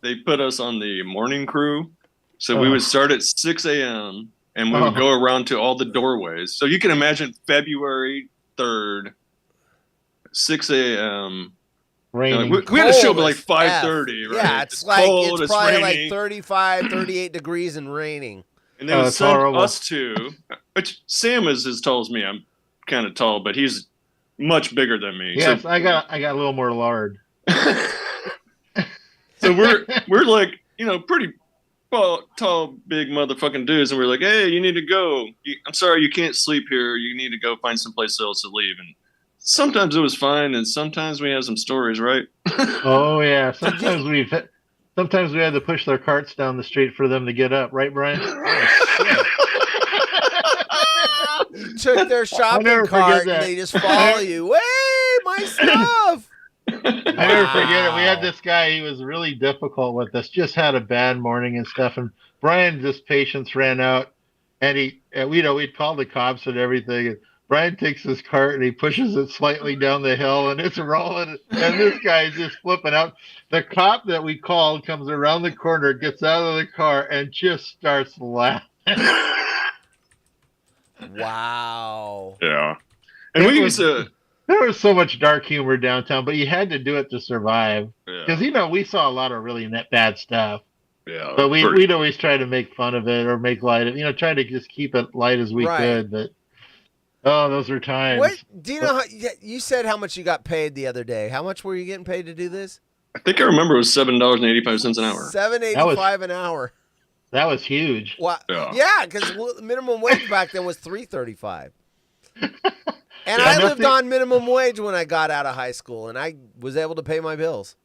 they put us on the morning crew. So we would start at 6 a.m. and we would go around to all the doorways. So you can imagine February 3rd, 6 a.m. Raining. We had to show up at like 5:30, right? Yeah, it's cold, it's probably raining. like 35, 38 degrees and raining. And they would send us two, which Sam is as tall as me. I'm kind of tall, but he's much bigger than me. Yes, so, I got a little more lard. So we're like, pretty tall, big motherfucking dudes, and we're like, hey, you need to go. I'm sorry, you can't sleep here. You need to go find someplace else to leave. And sometimes it was fine, and sometimes we have some stories, right? Oh yeah, sometimes we had to push their carts down the street for them to get up, right, Brian? You took their shopping cart and they just follow you. Hey, my stuff! I never forget it. We had this guy. He was really difficult with us. Just had a bad morning and stuff. And Brian, just patience ran out, and we'd call the cops and everything. And Brian takes his cart and he pushes it slightly down the hill, and it's rolling. And this guy's just flipping out. The cop that we called comes around the corner, gets out of the car, and just starts laughing. Wow. Yeah. And we used to. There was so much dark humor downtown, but you had to do it to survive. Because, Yeah. we saw a lot of really bad stuff. Yeah. But we'd always try to make fun of it or make light of it, try to just keep it light as we could. But, those were times. What, do you know you said how much you got paid the other day. How much were you getting paid to do this? I think I remember it was $7.85 an hour. $7.85 an hour. That was huge. Well, yeah, because minimum wage back then was $3.35. And I lived on minimum wage when I got out of high school, and I was able to pay my bills.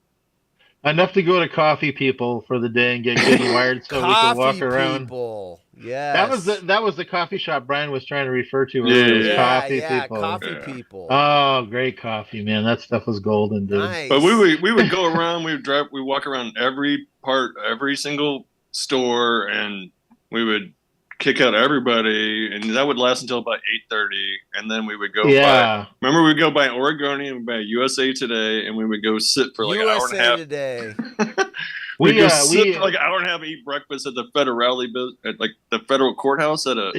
Enough to go to Coffee People for the day and get getting wired so we could walk around. People. Yes. That was the coffee shop Brian was trying to refer to. Coffee People. Oh, great coffee, man! That stuff was golden, dude. Nice. But we would go around. We walk around every single store, and we would kick out everybody, and that would last until about 8:30, and then we would go buy. Remember, we'd go buy Oregonian, and buy USA Today, and we would go sit for like an hour and a half. Today. We'd go sit for like an hour and a half and eat breakfast at the federality, at like the federal courthouse at a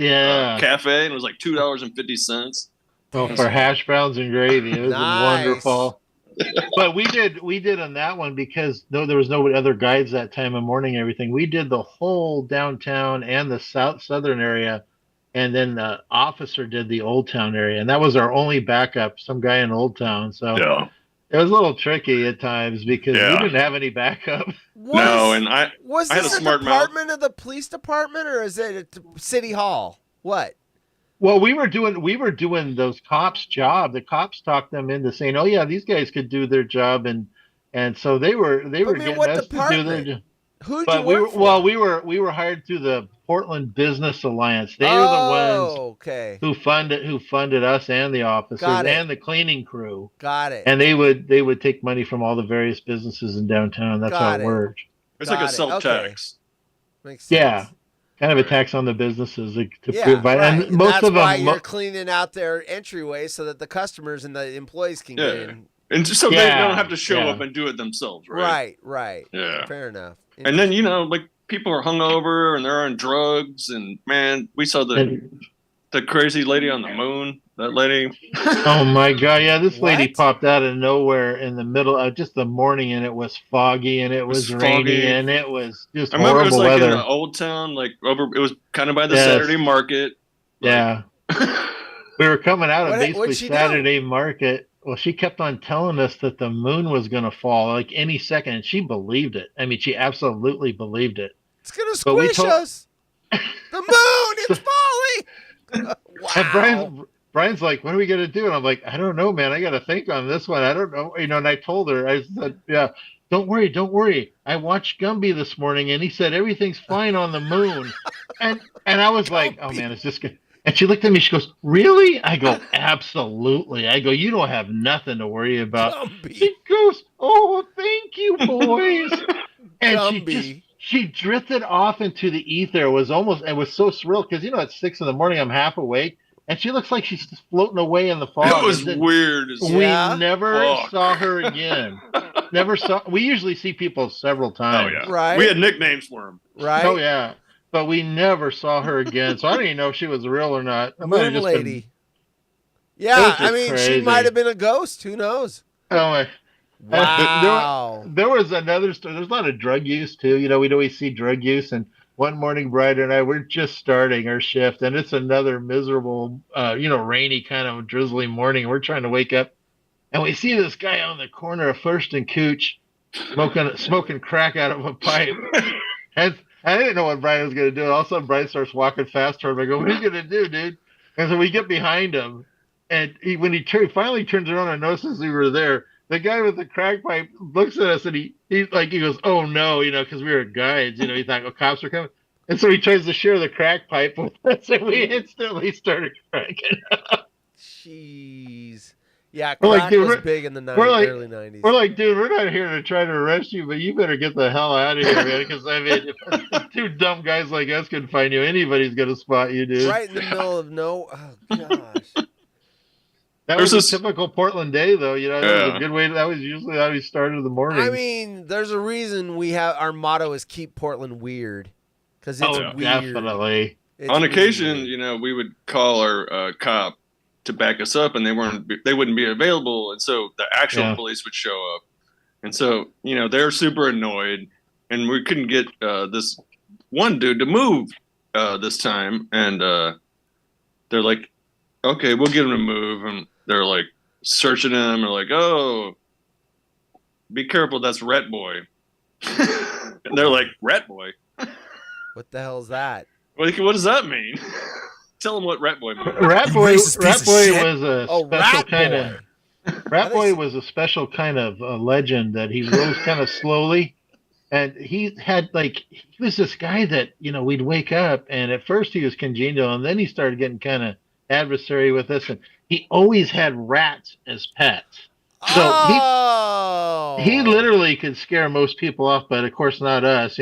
cafe, and it was like $2.50. Oh, for hash browns and gravy, it was wonderful. But we did on that one because there was no other guides that time of morning and everything. We did the whole downtown and the southern area, and then the officer did the Old Town area, and that was our only backup. Some guy in Old Town, so it was a little tricky at times because we didn't have any backup. Was I had this a smart department of the police department, or is it a city hall? What? Well, we were doing those cops' job. The cops talked them into saying, "Oh yeah, these guys could do their job," and so they were getting us to do their job. Who'd you work for? Well, we were hired through the Portland Business Alliance. They were the ones who funded us and the officers and the cleaning crew. Got it. And they would take money from all the various businesses in downtown. That's how it worked. It's like a self-tax. Makes sense. Yeah. Kind of a tax on the businesses to provide. Right. And most that's of them, why you're cleaning out their entryway so that the customers and the employees can get in. And so they don't have to show up and do it themselves, right? Right. Yeah. Fair enough. And then, like people are hungover and they're on drugs, and man, we saw the the crazy lady on the moon. That lady. Oh my God! Yeah, this lady What? popped out of nowhere in the middle of just the morning, and it was foggy, and it was rainy, foggy. and it was just I remember it was horrible like in weather. the old town, like over. It was kind of by the Yes. Saturday market. Yeah, we were coming out of What'd basically she do? Saturday market. Well, she kept on telling us that the moon was going to fall like any second, and she believed it. I mean, she absolutely believed it. It's gonna But we squish told- us. The moon, it's falling. And Wow. Brian's like, "What are we gonna do?" And I'm like, "I don't know, man. I got to think on this one. I don't know." And I told her, I said, "Yeah, don't worry. I watched Gumby this morning, and he said everything's fine on the moon." And I was like, "Oh man, it's just good." And she looked at me. She goes, "Really?" I go, "Absolutely." I go, "You don't have nothing to worry about." Gumby. She goes, "Oh, thank you, boys." And Gumby. she drifted off into the ether. It was so surreal because at 6 in the morning I'm half awake, and she looks like she's just floating away in the fog. It was And then weird. We Yeah? never Fuck. saw her again. Never saw. We usually see people several Oh times. yeah, Right. We had nicknames for him. Right? Oh yeah. But we never saw her again. So I don't even know if she was real or not. It might have Moon just lady. It Yeah, was I just mean, she crazy. might have been a ghost. Who knows? Oh my. Wow. There was another story. There's a lot of drug use too. We'd always see drug use. And one morning, Brad and I we're just starting our shift, and it's another miserable, rainy kind of drizzly morning. We're trying to wake up, and we see this guy on the corner of First and Cooch smoking crack out of a pipe. And I didn't know what Brian was going to do. All of a sudden, Brian starts walking fast toward him. I go, "What are you going to do, dude?" And so we get behind him, and when he finally turns around and notices we were there, the guy with the crack pipe looks at us and he goes, "Oh no," because we were guides. He thought, "Oh, cops are coming," and so he tries to share the crack pipe with us, and we instantly started cracking up. Jeez. Yeah, We're crack like, dude, was we're- big in the we're like- early 90s. We're like, "Dude, we're not here to try to arrest you, but you better get the hell out of here, man." Because I mean, if two dumb guys like us can find you, anybody's gonna spot you, dude. Right in the middle of no. Oh, gosh. That There's was a this- typical Portland day, though. That was Yeah. a good way. That was usually how we started the morning. I mean, there's a reason our motto is keep Portland weird. Because it's weird. definitely. It's On occasion, weird. we would call our cop to back us up, and they wouldn't be available, and so the actual police would show up, and so they're super annoyed, and we couldn't get this one dude to move this time, and they're like, "Okay, we'll get him to move," and they're like searching him, and like, "Oh, be careful, that's Rat Boy," and they're like, "Rat Boy? What the hell is that? What does that mean?" Tell them what Rat Boy means. Rat Boy racist piece of shit. was a Oh, special Rat kind Boy. of. Rat Boy was a special kind of legend that he rose kind of slowly, and he was this guy that we'd wake up, and at first he was congenial, and then he started getting kind of adversary with us, and he always had rats as pets. So he literally could scare most people off, but of course not us,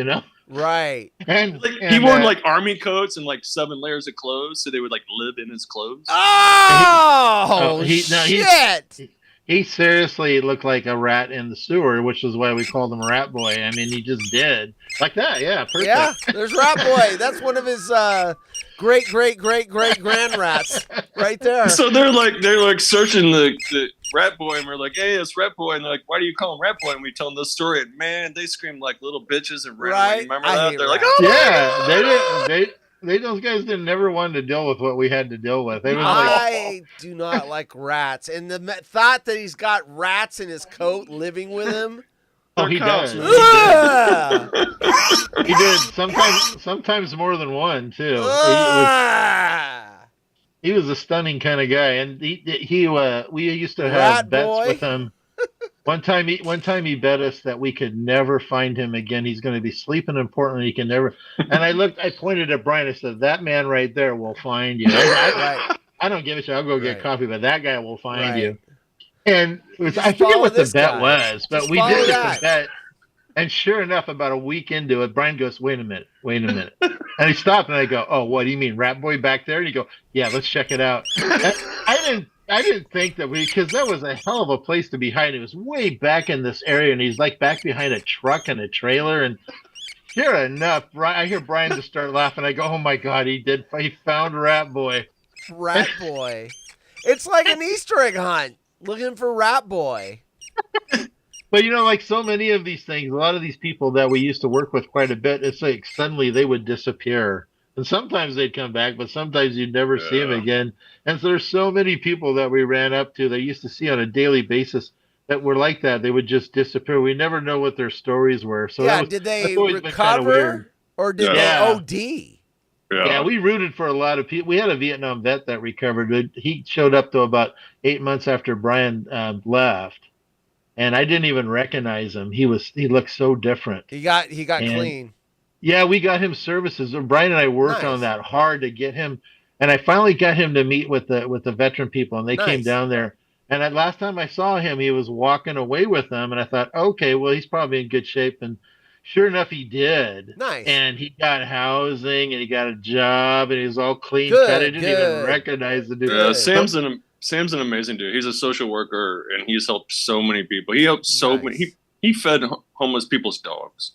Right. And He wore like army coats and like 7 layers of clothes, so they would like live in his clothes. Oh, shit. He seriously looked like a rat in the sewer, which is why we called him Rat Boy. I mean, he just did like that. Yeah, perfect. Yeah, there's Rat Boy. That's one of his great grand rats right there. So they're like searching the Rat Boy, and we're like, "Hey, it's Rat Boy," and they're like, "Why do you call him Rat Boy?" And we tell them this story, and man, they scream like little bitches and ran away. Right? Remember I that? hate They're like, rats. "Oh Yeah, they didn't. Those guys didn't never want to deal with what we had to deal with. They was like, I do not like rats, and the thought that he's got rats in his coat living with him. "Oh, he cops. does. Ugh! He did. Sometimes more than one too. Ugh! He was a stunning kind of guy, and we used to have Rat bets Boy. with him. One time he bet us that we could never find him again. He's going to be sleeping in Portland. He can never. And I pointed at Brian. I said, "That man right there will find you." Right. I don't give a shit. I'll go get Right. coffee, but that guy will find Right. you. And Just I forget follow what the this bet guy. was, but Just we follow did get that. the bet. And sure enough, about a week into it, Brian goes, wait a minute. And he stopped, and I go, "Oh, what do you mean, Rat Boy back there?" And he go, "Yeah, let's check it out." And I didn't think that because that was a hell of a place to be hiding. It was way back in this area, and he's like back behind a truck and a trailer. And sure enough, I hear Brian just start laughing. I go, "Oh my God, he found Rat Boy." Rat Boy. It's like an Easter egg hunt looking for Rat Boy. But like so many of these things, a lot of these people that we used to work with quite a bit, it's like suddenly they would disappear. And sometimes they'd come back, but sometimes you'd never see them again. And so there's so many people that we ran up to that used to see on a daily basis that were like that. They would just disappear. We never know what their stories were. So did they that's always been kinda weird. recover or did they OD? Yeah, we rooted for a lot of people. We had a Vietnam vet that recovered, but he showed up to about 8 months after Brian left. And I didn't even recognize him. He looked so different. He got clean. Yeah, we got him services. Brian and I worked on that hard to get him, and I finally got him to meet with the veteran people, and they came down there. And last time I saw him, he was walking away with them, and I thought, okay, well, he's probably in good shape. And sure enough, he did. Nice. And he got housing, and he got a job, and he was all clean cut. I didn't even recognize the dude. Yeah, Sam's an amazing dude. He's a social worker, and he's helped so many people. He helped so many. He fed homeless people's dogs.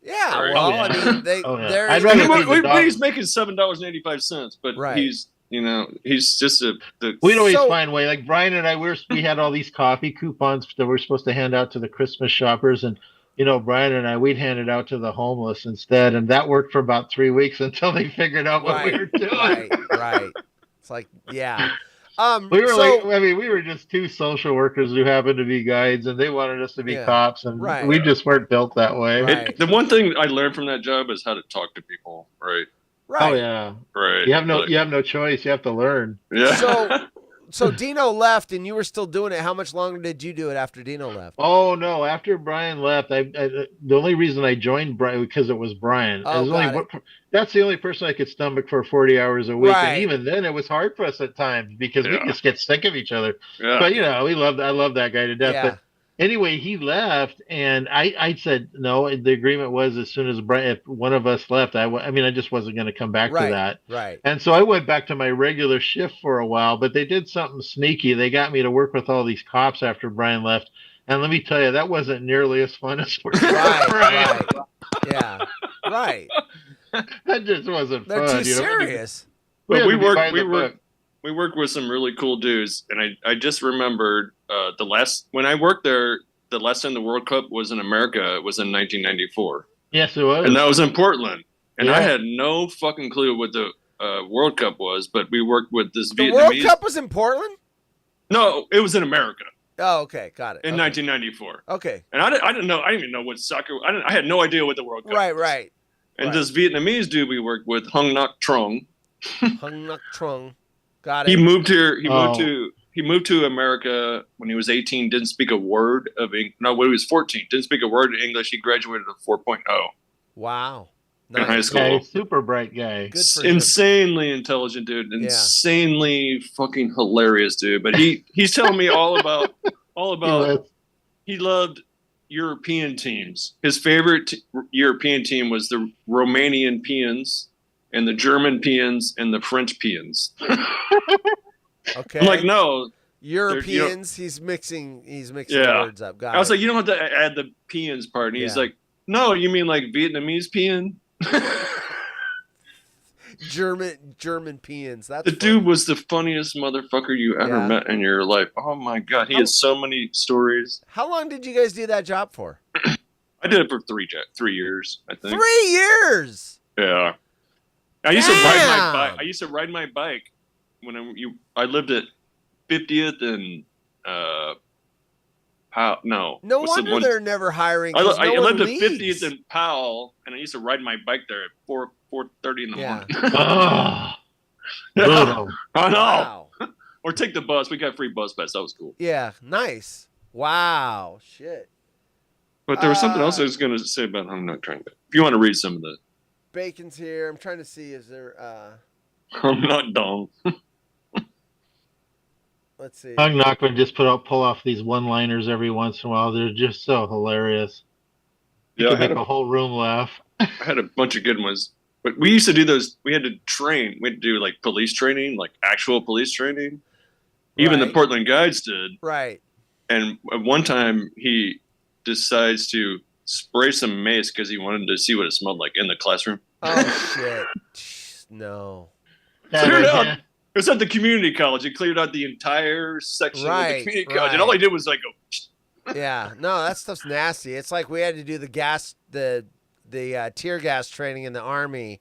Yeah, Right. well, yeah. I mean, they're. I'd rather feed the dog. He's making $7.85, but he's he's just We'd always find a way. Like Brian and I, we had all these coffee coupons that we're supposed to hand out to the Christmas shoppers, and Brian and I, we'd hand it out to the homeless instead, and that worked for about 3 weeks until they figured out what we were doing. Right. It's like, yeah. We were just two social workers who happened to be guides, and they wanted us to be cops, and we just weren't built that way. Right. The one thing I learned from that job is how to talk to people, right? Right. Oh yeah. Right. You have no choice. You have to learn. Yeah. So Dino left, and you were still doing it. How much longer did you do it after Dino left? Oh no! After Brian left, the only reason I joined Brian because it was Brian. That's the only person I could stomach for 40 hours a week, and even then, it was hard for us at times because we just get sick of each other. Yeah. But I love that guy to death. Yeah. But anyway, he left, and I said no. The agreement was as soon as if one of us left, I just wasn't going to come back to that. Right. And so I went back to my regular shift for a while, but they did something sneaky. They got me to work with all these cops after Brian left, and let me tell you, that wasn't nearly as fun as working with Brian. Right. Yeah. Right. That just wasn't They're fun. too serious. But we worked with some really cool dudes, and I just remembered when I worked there, the last time the World Cup was in America, it was in 1994. Yes, it was, and that was in Portland. And I had no fucking clue what the World Cup was, but we worked with this Vietnamese. The World Cup was in Portland? No, it was in America. Oh, okay, got it. In 1994. Okay. And I didn't know. I didn't even know what soccer. I had no idea what the World Cup was. Right. And this Vietnamese dude we worked with, Hung Ngoc Trong. Hung Ngoc Trong. Got it. He moved here. He moved to America when he was 18. Didn't speak a word of English. No, when he was 14, didn't speak a word of English. He graduated with a 4.0. Wow. In high school. Yeah, super bright guy. Good for insanely intelligent dude. Insanely fucking hilarious dude. But he's telling me all about he loved European teams. His favorite European team was the Romanian Peons and the German Peons and the French Peons. Okay. I'm like, no. Europeans, he's mixing words up. Got I was like, you don't have to add the Peons part. And he's like, no, you mean like Vietnamese Peon? German Peons. That's the dude was the funniest motherfucker you ever met in your life. Oh my god, he has so many stories. How long did you guys do that job for? I did it for 3 years, I think. 3 years. Yeah. I used to ride my bike when I lived at 50th and Powell. No wonder they're never hiring. I lived at 50th and Powell, and I used to ride my bike there at 4:30 in the morning. I know. Wow. Or take the bus. We got free bus pass. That was cool. Yeah, nice. Wow, shit. But there was something else I was going to say about. I'm not trying to. If you want to read some of the. Bacon's here. I'm trying to see. Is there? I'm not dumb. Let's see. Hung Ngoc would just pull off these one-liners every once in a while. They're just so hilarious. You could make a whole room laugh. I had a bunch of good ones. But we used to do those. We had to train. We had to do like police training, like actual police training. Even the Portland guides did. Right. And at one time, he decides to spray some mace because he wanted to see what it smelled like in the classroom. Oh, shit. No. It was at the community college. It cleared out the entire section of the Right, community college, and all he did was like go. Yeah, no, that stuff's nasty. It's like we had to do the tear gas training in the Army,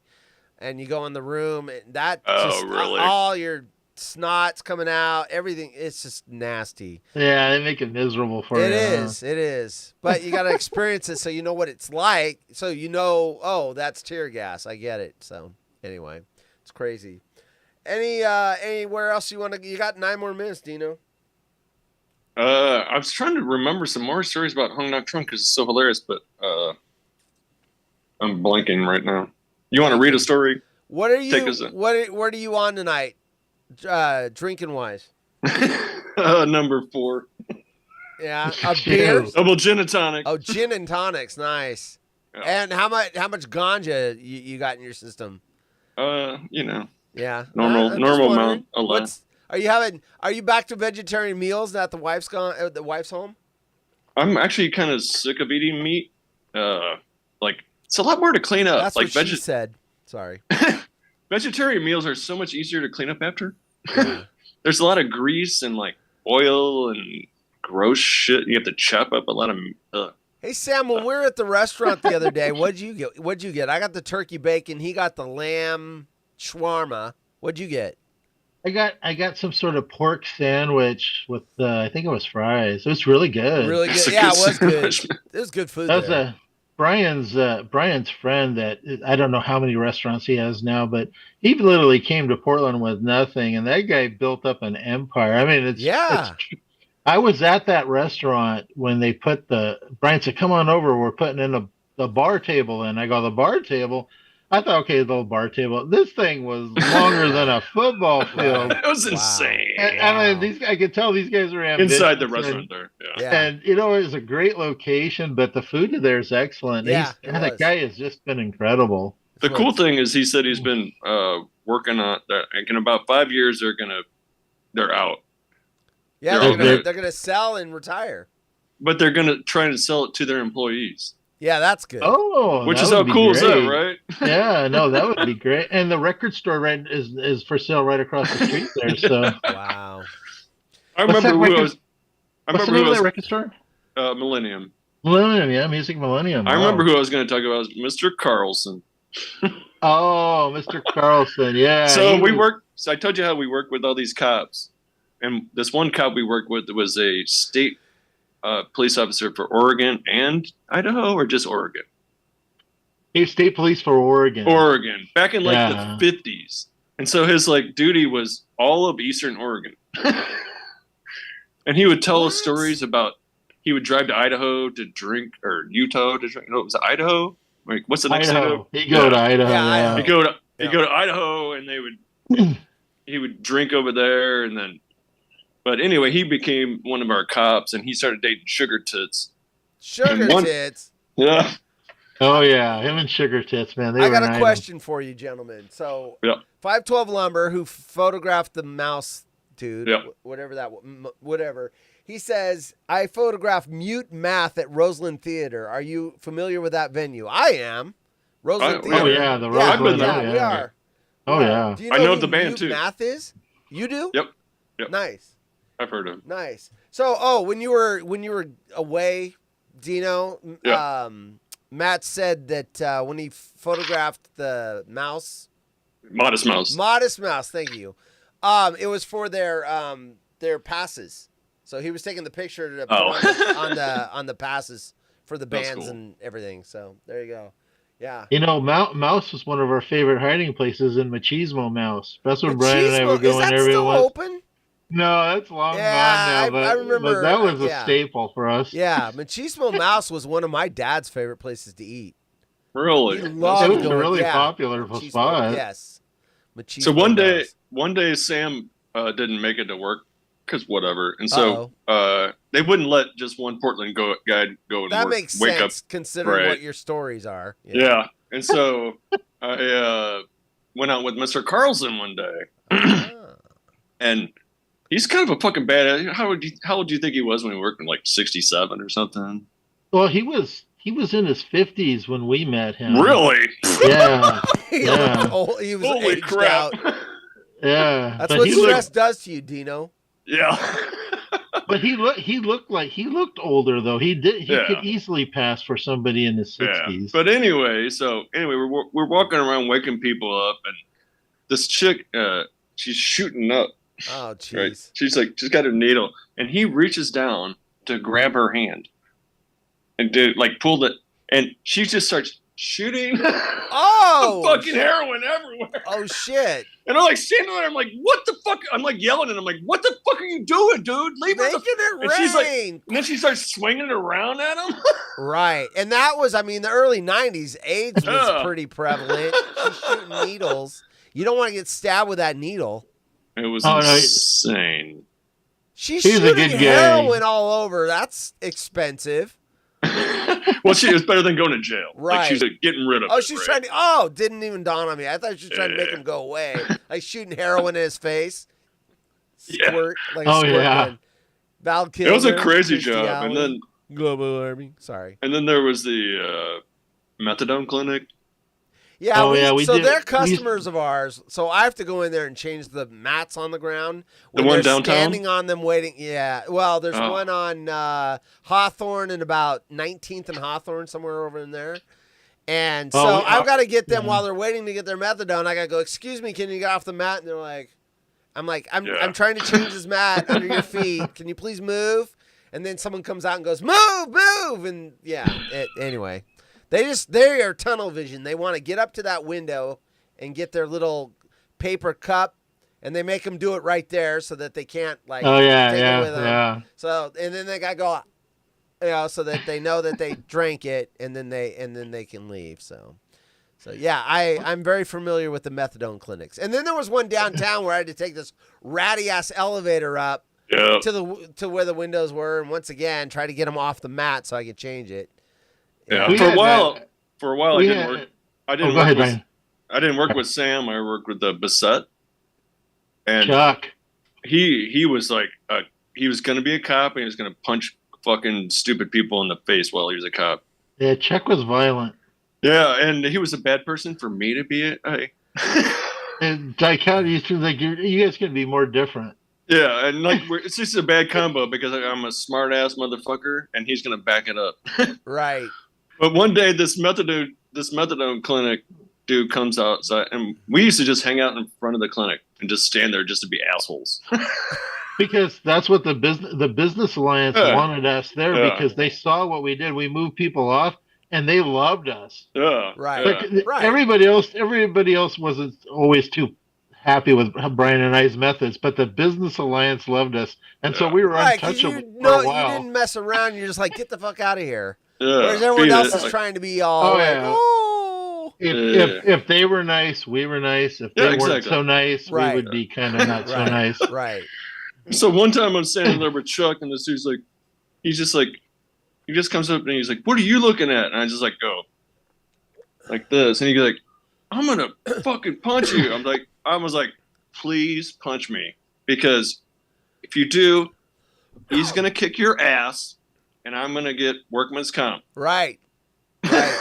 and you go in the room, and that really? all your snot's coming out, everything. It's just nasty. Yeah, they make it miserable for you. It is. But you got to experience it so you know what it's like. So you know, oh, that's tear gas. I get it. So anyway, it's crazy. Anywhere else you want to? You got 9 more minutes, Dino. I was trying to remember some more stories about Hung Nok Trunk because it's so hilarious, but I'm blanking right now. You want to read a story? What are you? Take us What are you on tonight? Drinking wise. Number 4. Yeah, a beer. Double gin and tonic. Oh, gin and tonics, nice. Yeah. And how much ganja you got in your system? You know. Yeah. Normal amount. A lot. Are you back to vegetarian meals now that the wife's gone? The wife's home. I'm actually kind of sick of eating meat. Like it's a lot more to clean up. That's like what she said. Sorry. Vegetarian meals are so much easier to clean up after. Yeah. There's a lot of grease and like oil and gross shit. You have to chop up a lot of. Hey Sam, when we were at the restaurant the other day, what'd you get? I got the turkey bacon. He got the lamb shawarma. What'd you get? I got some sort of pork sandwich with I think it was fries. It was really good. Really good. That's a Yeah, good it was good. sandwich. It was good food. That was there. Brian's friend that I don't know how many restaurants he has now, but he literally came to Portland with nothing, and that guy built up an empire. I mean, I was at that restaurant when they put Brian said, "Come on over. We're putting in the bar table." And I go, "The bar table?" I thought, okay, the little bar table. This thing was longer than a football field. It was insane. And, I mean, I could tell these guys were ambitious. Inside the restaurant there. Yeah. And it was a great location, but the food there is excellent. Yeah, That guy has just been incredible. The cool thing is he said he's been working on that. Like in about 5 years, they're out. Yeah, they're gonna sell and retire. But they're gonna try to sell it to their employees. Yeah, that's good. Oh, which is how cool is that, right? Yeah, no, that would be great. And the record store is for sale right across the street there. So wow. I remember who was. What's the name of that record store? Millennium. Millennium, yeah, Music Millennium. I remember who I was going to talk about was Mr. Carlson. Oh, Mr. Carlson, yeah. So I told you how we work with all these cops, and this one cop we worked with was a state police officer for Oregon and Idaho, or just Oregon? He was state police for Oregon. Oregon, back in like the 50s. And so his like duty was all of Eastern Oregon. And he would tell us stories about, he would drive to Idaho to drink, or Utah to drink. No, it was Idaho. Like, what's the next Idaho. He'd go to Idaho. Yeah. He'd go to Idaho, and he would drink over there, and then. But anyway, he became one of our cops, and he started dating Sugar Tits. Tits. Yeah. Oh yeah, him and Sugar Tits, man. I got a question for you, gentlemen. So, yeah. 512 Lumber, who photographed the mouse dude, yeah. whatever. He says, I photographed Mute Math at Roseland Theater. Are you familiar with that venue? I am. Roseland Theater. Oh yeah, the Roseland. Yeah, we are. Oh yeah. Do you know I know who the band Mute too. Math is? You do? Yep. Nice. I've heard of him. Nice. So, when you were away, Dino, Matt said that when he photographed the mouse, Modest Mouse. Thank you. It was for their passes. So he was taking the picture to put on the passes for the bands and everything. So there you go. Yeah. You know, Mouse was one of our favorite hiding places in Machismo Mouse. That's when Brian and I would go in there. Is that still open? No, that's long gone now. But I remember. But that was a staple for us. Yeah, Machismo Mouse was one of my dad's favorite places to eat. Really? He loved it was a really popular spot. Yes. So one day Sam didn't make it to work because whatever, and so they wouldn't let just one Portland guy go and that work. makes wake sense up, considering what your stories are. Yeah, and so I went out with Mr. Carlson one day, and he's kind of a fucking bad. How old do you think he was when he worked in like 67 or something? Well, he was in his 50s when we met him. Really? Yeah. He was Holy aged crap. out. Yeah, That's but what he stress looked, does to you, Dino. Yeah. but he looked older though. He Yeah. could easily pass for somebody in his Yeah. 60s. But anyway, we're walking around waking people up, and this chick, she's shooting up. Oh, Right? jeez. She's got her needle, and he reaches down to grab her hand and to like pull it, and she just starts shooting Oh, fucking heroin everywhere. Oh shit! And I'm like standing there, I'm like, what the fuck? I'm like yelling, and I'm like, what the fuck are you doing, dude? Leave her. Making it And she's like, rain. and then she starts swinging it around at him. Right, and that was, I mean, the early '90s. AIDS was Yeah. pretty prevalent. She's shooting needles. You don't want to get stabbed with that needle. It was Oh, no. insane. She's He's a shooting good guy. heroin all over. That's expensive. Well, she was better than going to jail. Right. Like she's like, getting rid of Oh, it, she's right? trying to. Oh, didn't even dawn on me. I thought she was trying to make Yeah. him go away. Like shooting heroin in his face. Yeah. Squirt, like a Oh, squirt yeah. gun. Val Kilmer. It was a crazy Kirstie job. Alley, And then Global Army. Sorry. there was the methadone clinic. Yeah, Oh, yeah, we so did- they're we- customers of ours. So I have to go in there and change the mats on the ground. The When one they're downtown? standing on them waiting. Yeah. Well, there's Oh. one on Hawthorne and about 19th and Hawthorne, somewhere over in there. And so I've got to get them while they're waiting to get their methadone. I got to go, excuse me, can you get off the mat? And they're like, I'm trying to change this mat under your feet. Can you please move? And then someone comes out and goes, move. And yeah, anyway. They are tunnel vision. They want to get up to that window and get their little paper cup, and they make them do it right there so that they can't take it with them. Yeah. So and then they got to go, so that they know that they drank it, and then they can leave. So yeah, I'm very familiar with the methadone clinics. And then there was one downtown where I had to take this ratty ass elevator up Yeah. to where the windows were, and once again try to get them off the mat so I could change it. Yeah. We For a had while, that- I we didn't had- work. I Oh, didn't go work ahead, with. Ryan. I didn't work with Sam. I worked with Bissett, and Chuck. he was like, he was going to be a cop, and he was going to punch fucking stupid people in the face while he was a cop. Yeah, Chuck was violent. Yeah, and he was a bad person for me to be a. And I kind of used to think you guys can be more different. Yeah, and like it's just a bad combo because I'm a smart ass motherfucker, and he's gonna back it up. Right. But one day, this methadone clinic dude comes outside, and we used to just hang out in front of the clinic and just stand there just to be assholes. Because that's what the business alliance Yeah. wanted us there Yeah. because they saw what we did. We moved people off, and they loved us. Yeah, Right. yeah. Like, Right. everybody else wasn't always too happy with Brian and I's methods, but the business alliance loved us, and so Yeah. we were Right, because untouchable you for a while. didn't mess around. You're just like, get the fuck out of here. Yeah. Whereas everyone Beat else it. is Like, trying to be all Oh, like, yeah. oh. If they were nice, we were nice. If they Yeah, weren't exactly. so nice, Right. we would be kind of not so Right. nice. Right. So one time I'm standing there with Chuck, and this dude's like, he just comes up and he's like, "What are you looking at?" And I just like go like this, and he's like, "I'm gonna fucking punch you." I was like, "Please punch me, because if you do, he's gonna kick your ass, and I'm gonna get workman's comp." Right. Right.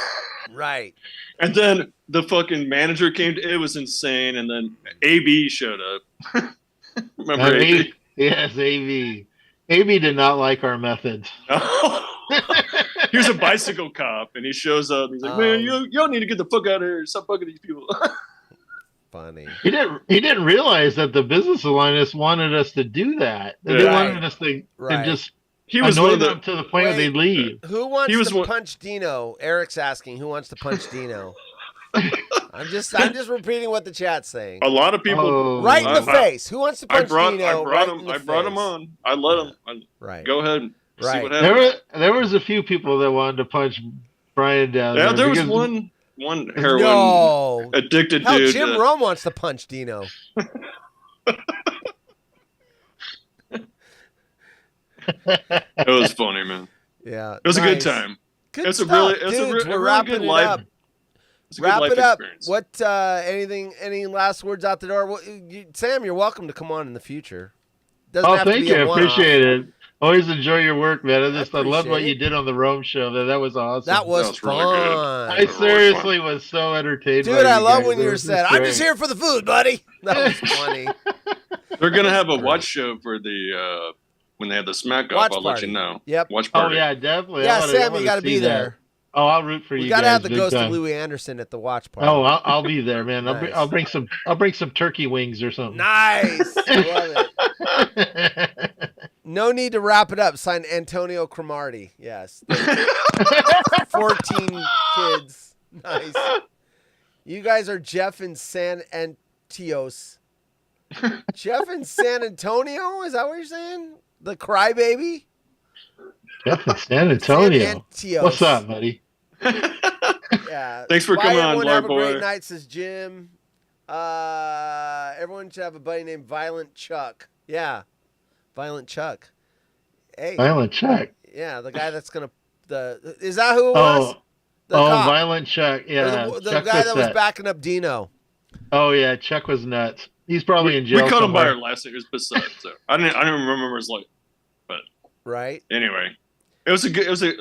Right. And then the fucking manager came. It was insane. And then AB showed up. Remember AB? Yes, AV. AV did not like our methods. He was a bicycle cop, and he shows up. And he's like, "Man, y'all need to get the fuck out of here. Stop fucking these people." Funny. He didn't realize that the business alliance wanted us to do that. They Yeah. wanted us to Right. just He was annoy one of them the. to the point where Wait. they'd leave. Who wants He was to one- punch Dino? Eric's asking who wants to punch Dino. I'm just repeating what the chat's saying. A lot of people. Oh. Right in the I- face. Who wants to punch Dino? I brought right him. in the I brought him face? on. I let him. Right. Go ahead. And See Right. what happens. There was a few people that wanted to punch Brian down Yeah, there. there was because- one heroin No. addicted Hell, dude. Jim that- Rome wants to punch Dino. It was funny, man. Yeah. It was a good nice. time. Good It's a stuff, really, it's dudes. a We're really wrapping good it life. up. It's a good Wrap life it up. experience. What? Any last words out the door? Well, Sam, you're welcome to come on in the future. Doesn't Oh, have to thank be you. a I one-off. appreciate it. Always enjoy your work, man. I love what appreciate you it. did on the Rome show. That was awesome. That was That's really good. fun. I seriously was so entertained. Dude, by I you love guys. when It you was said, "I'm just great. here for the food, buddy." That was funny. They're gonna have a watch show for the when they have the smack Watch off. I'll let party. you know. Yep. Watch Oh party. yeah, definitely. Yeah, I Sam, wanna you got to see be that. there. Oh, I'll root for We you got to guys. have the big ghost time. of Louis Anderson at the watch party. Oh, I'll be there, man. Nice. I'll bring some turkey wings or something. Nice. I love it. No need to wrap it up. Signed Antonio Cromartie. Yes. 14 kids. Nice. You guys are Jeff and San Antios. Jeff and San Antonio? Is that what you're saying? The crybaby? Jeff in San Antonio. San Antios. What's up, buddy? Yeah. Thanks for Bye, coming on, everyone. Lord Have a great Boy. night, says Jim. Everyone should have a buddy named Violent Chuck. Yeah. Violent Chuck. Hey. Violent Chuck. Yeah, the guy that's gonna is that who it was? The cop. Violent Chuck. Or Yeah, the Chuck guy that was Bissett. backing up Dino. Oh yeah, Chuck was nuts. He's probably in We jail. called him by somewhere. our last name. It was Bissett. So I didn't remember his like. But Right. anyway, it was a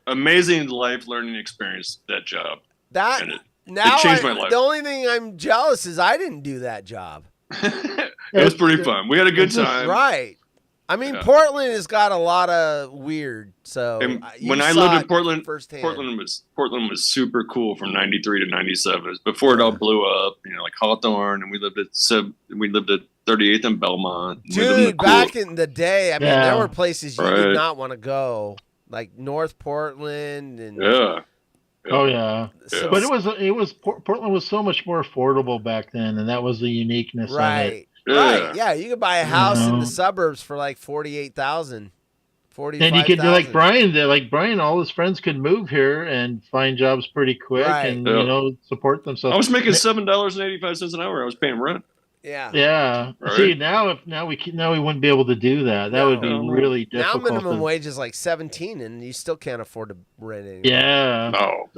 amazing life learning experience. That job. That And now changed my life. The only thing I'm jealous is I didn't do that job. It was pretty fun. We had a good It's just time. Right. I mean, Yeah. Portland has got a lot of weird. So And you when I saw lived in it Portland, firsthand. Portland was super cool from '93 to '97. It was before it all blew up. Like Hawthorne, and we lived at 38th and Belmont. We lived in the Dude, back in the day, I mean, Yeah. there were places you Right. did not want to go, like North Portland and Yeah. Oh yeah. So- But Portland was so much more affordable back then, and that was the uniqueness of it. right, Yeah. right, yeah. You could buy a house in know. the suburbs for like 48,000, 45,000. And you could do like Brian did. Like Brian, all his friends could move here and find jobs pretty quick, Right. and Yeah. support themselves. I was making $7.85 an hour. I was paying rent. Yeah. Yeah. Right. See, now we wouldn't be able to do that. That would be No. really Now difficult. minimum to- wage is like 17, and you still can't afford to rent anymore. Yeah. No.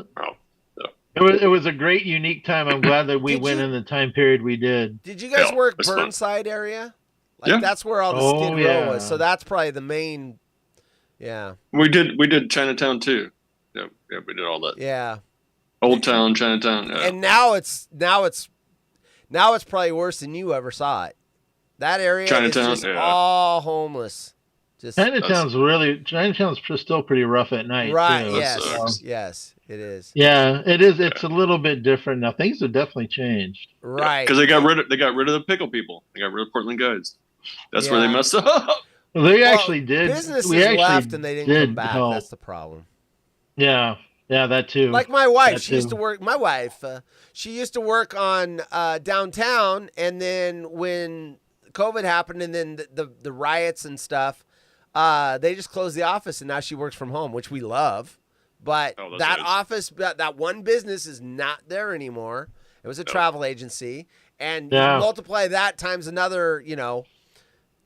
It was a great, unique time. I'm glad that we Did went you- in the time period we did. Did you guys Yeah, work it's fun. Burnside area? Like Yeah. that's where all the Oh, Skid Row yeah. was. So that's probably the main. Yeah. We did Chinatown too. Yeah, we did all that. Yeah. Old Town, Chinatown. Yeah. And now it's probably worse than you ever saw it. That area Chinatown, is just yeah. all homeless. Just Chinatown's still pretty rough at night. right. Too. Yes. sucks. Yes. It is. Yeah, it is. It's a little bit different now. Things have definitely changed. Right. Because they got rid of the pickle people. They got rid of Portland guides. That's where they Yeah. messed up. Well, they Well, actually did. Businesses we actually left and they didn't did come back. help. That's the problem. Yeah, that too. Like my wife, That she used too. to work. My wife, she used to work on downtown, and then when COVID happened, and then the riots and stuff, they just closed the office, and now she works from home, which we love. But Oh, that's that nice. office, that one business is not there anymore. It was a travel agency, and Yeah. you multiply that times another,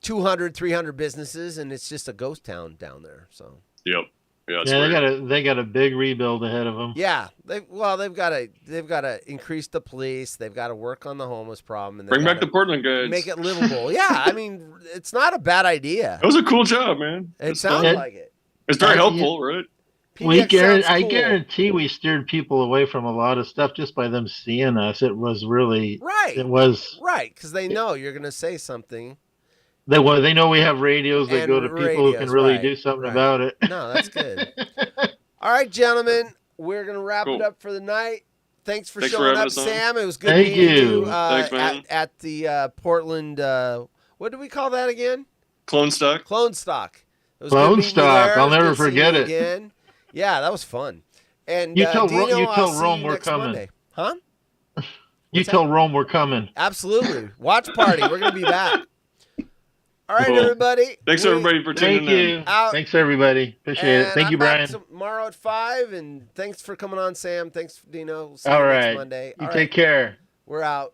200, 300 businesses, and it's just a ghost town down there. So. Yep. Yeah, it's Yeah, weird. they got a big rebuild ahead of them. Yeah, they've got to increase the police. They've got to work on the homeless problem, and Bring back the Portland guides. make it livable. Yeah, I mean, it's not a bad idea. It was a cool job, man. It sounds fun. like it. It's very Yeah. helpful, right? PDX sounds I cool. guarantee we steered people away from a lot of stuff just by them seeing us. It was really Right, It was right, because they know you're going to say something. they know we have radios that And go to people who can radios, really right, do something right. about it. No, that's good. All right, gentlemen, we're going to wrap it Cool. up for the night. Thanks for Thanks for showing having up, us on. Sam. It was good Thank meeting you. you Thanks, man. at the Portland. What do we call that again? Clone stock. Clone Stock. It was Clone good meeting you Stock. there. I'll It was never good seeing forget you it. Again. Yeah, that was fun. And You tell Ro- Dino, you tell I'll see Rome you we're next coming. Monday. Huh? You What's tell Rome we're coming. Absolutely. Watch party. We're gonna be back. All right, Cool. everybody. Thanks everybody for tuning Thank in. you. Out. Thanks everybody. Appreciate it. And Thank I'm you, back Brian. tomorrow at 5, and thanks for coming on, Sam. Thanks, Dino. See All you right. next Monday. You All take right, care. we're out.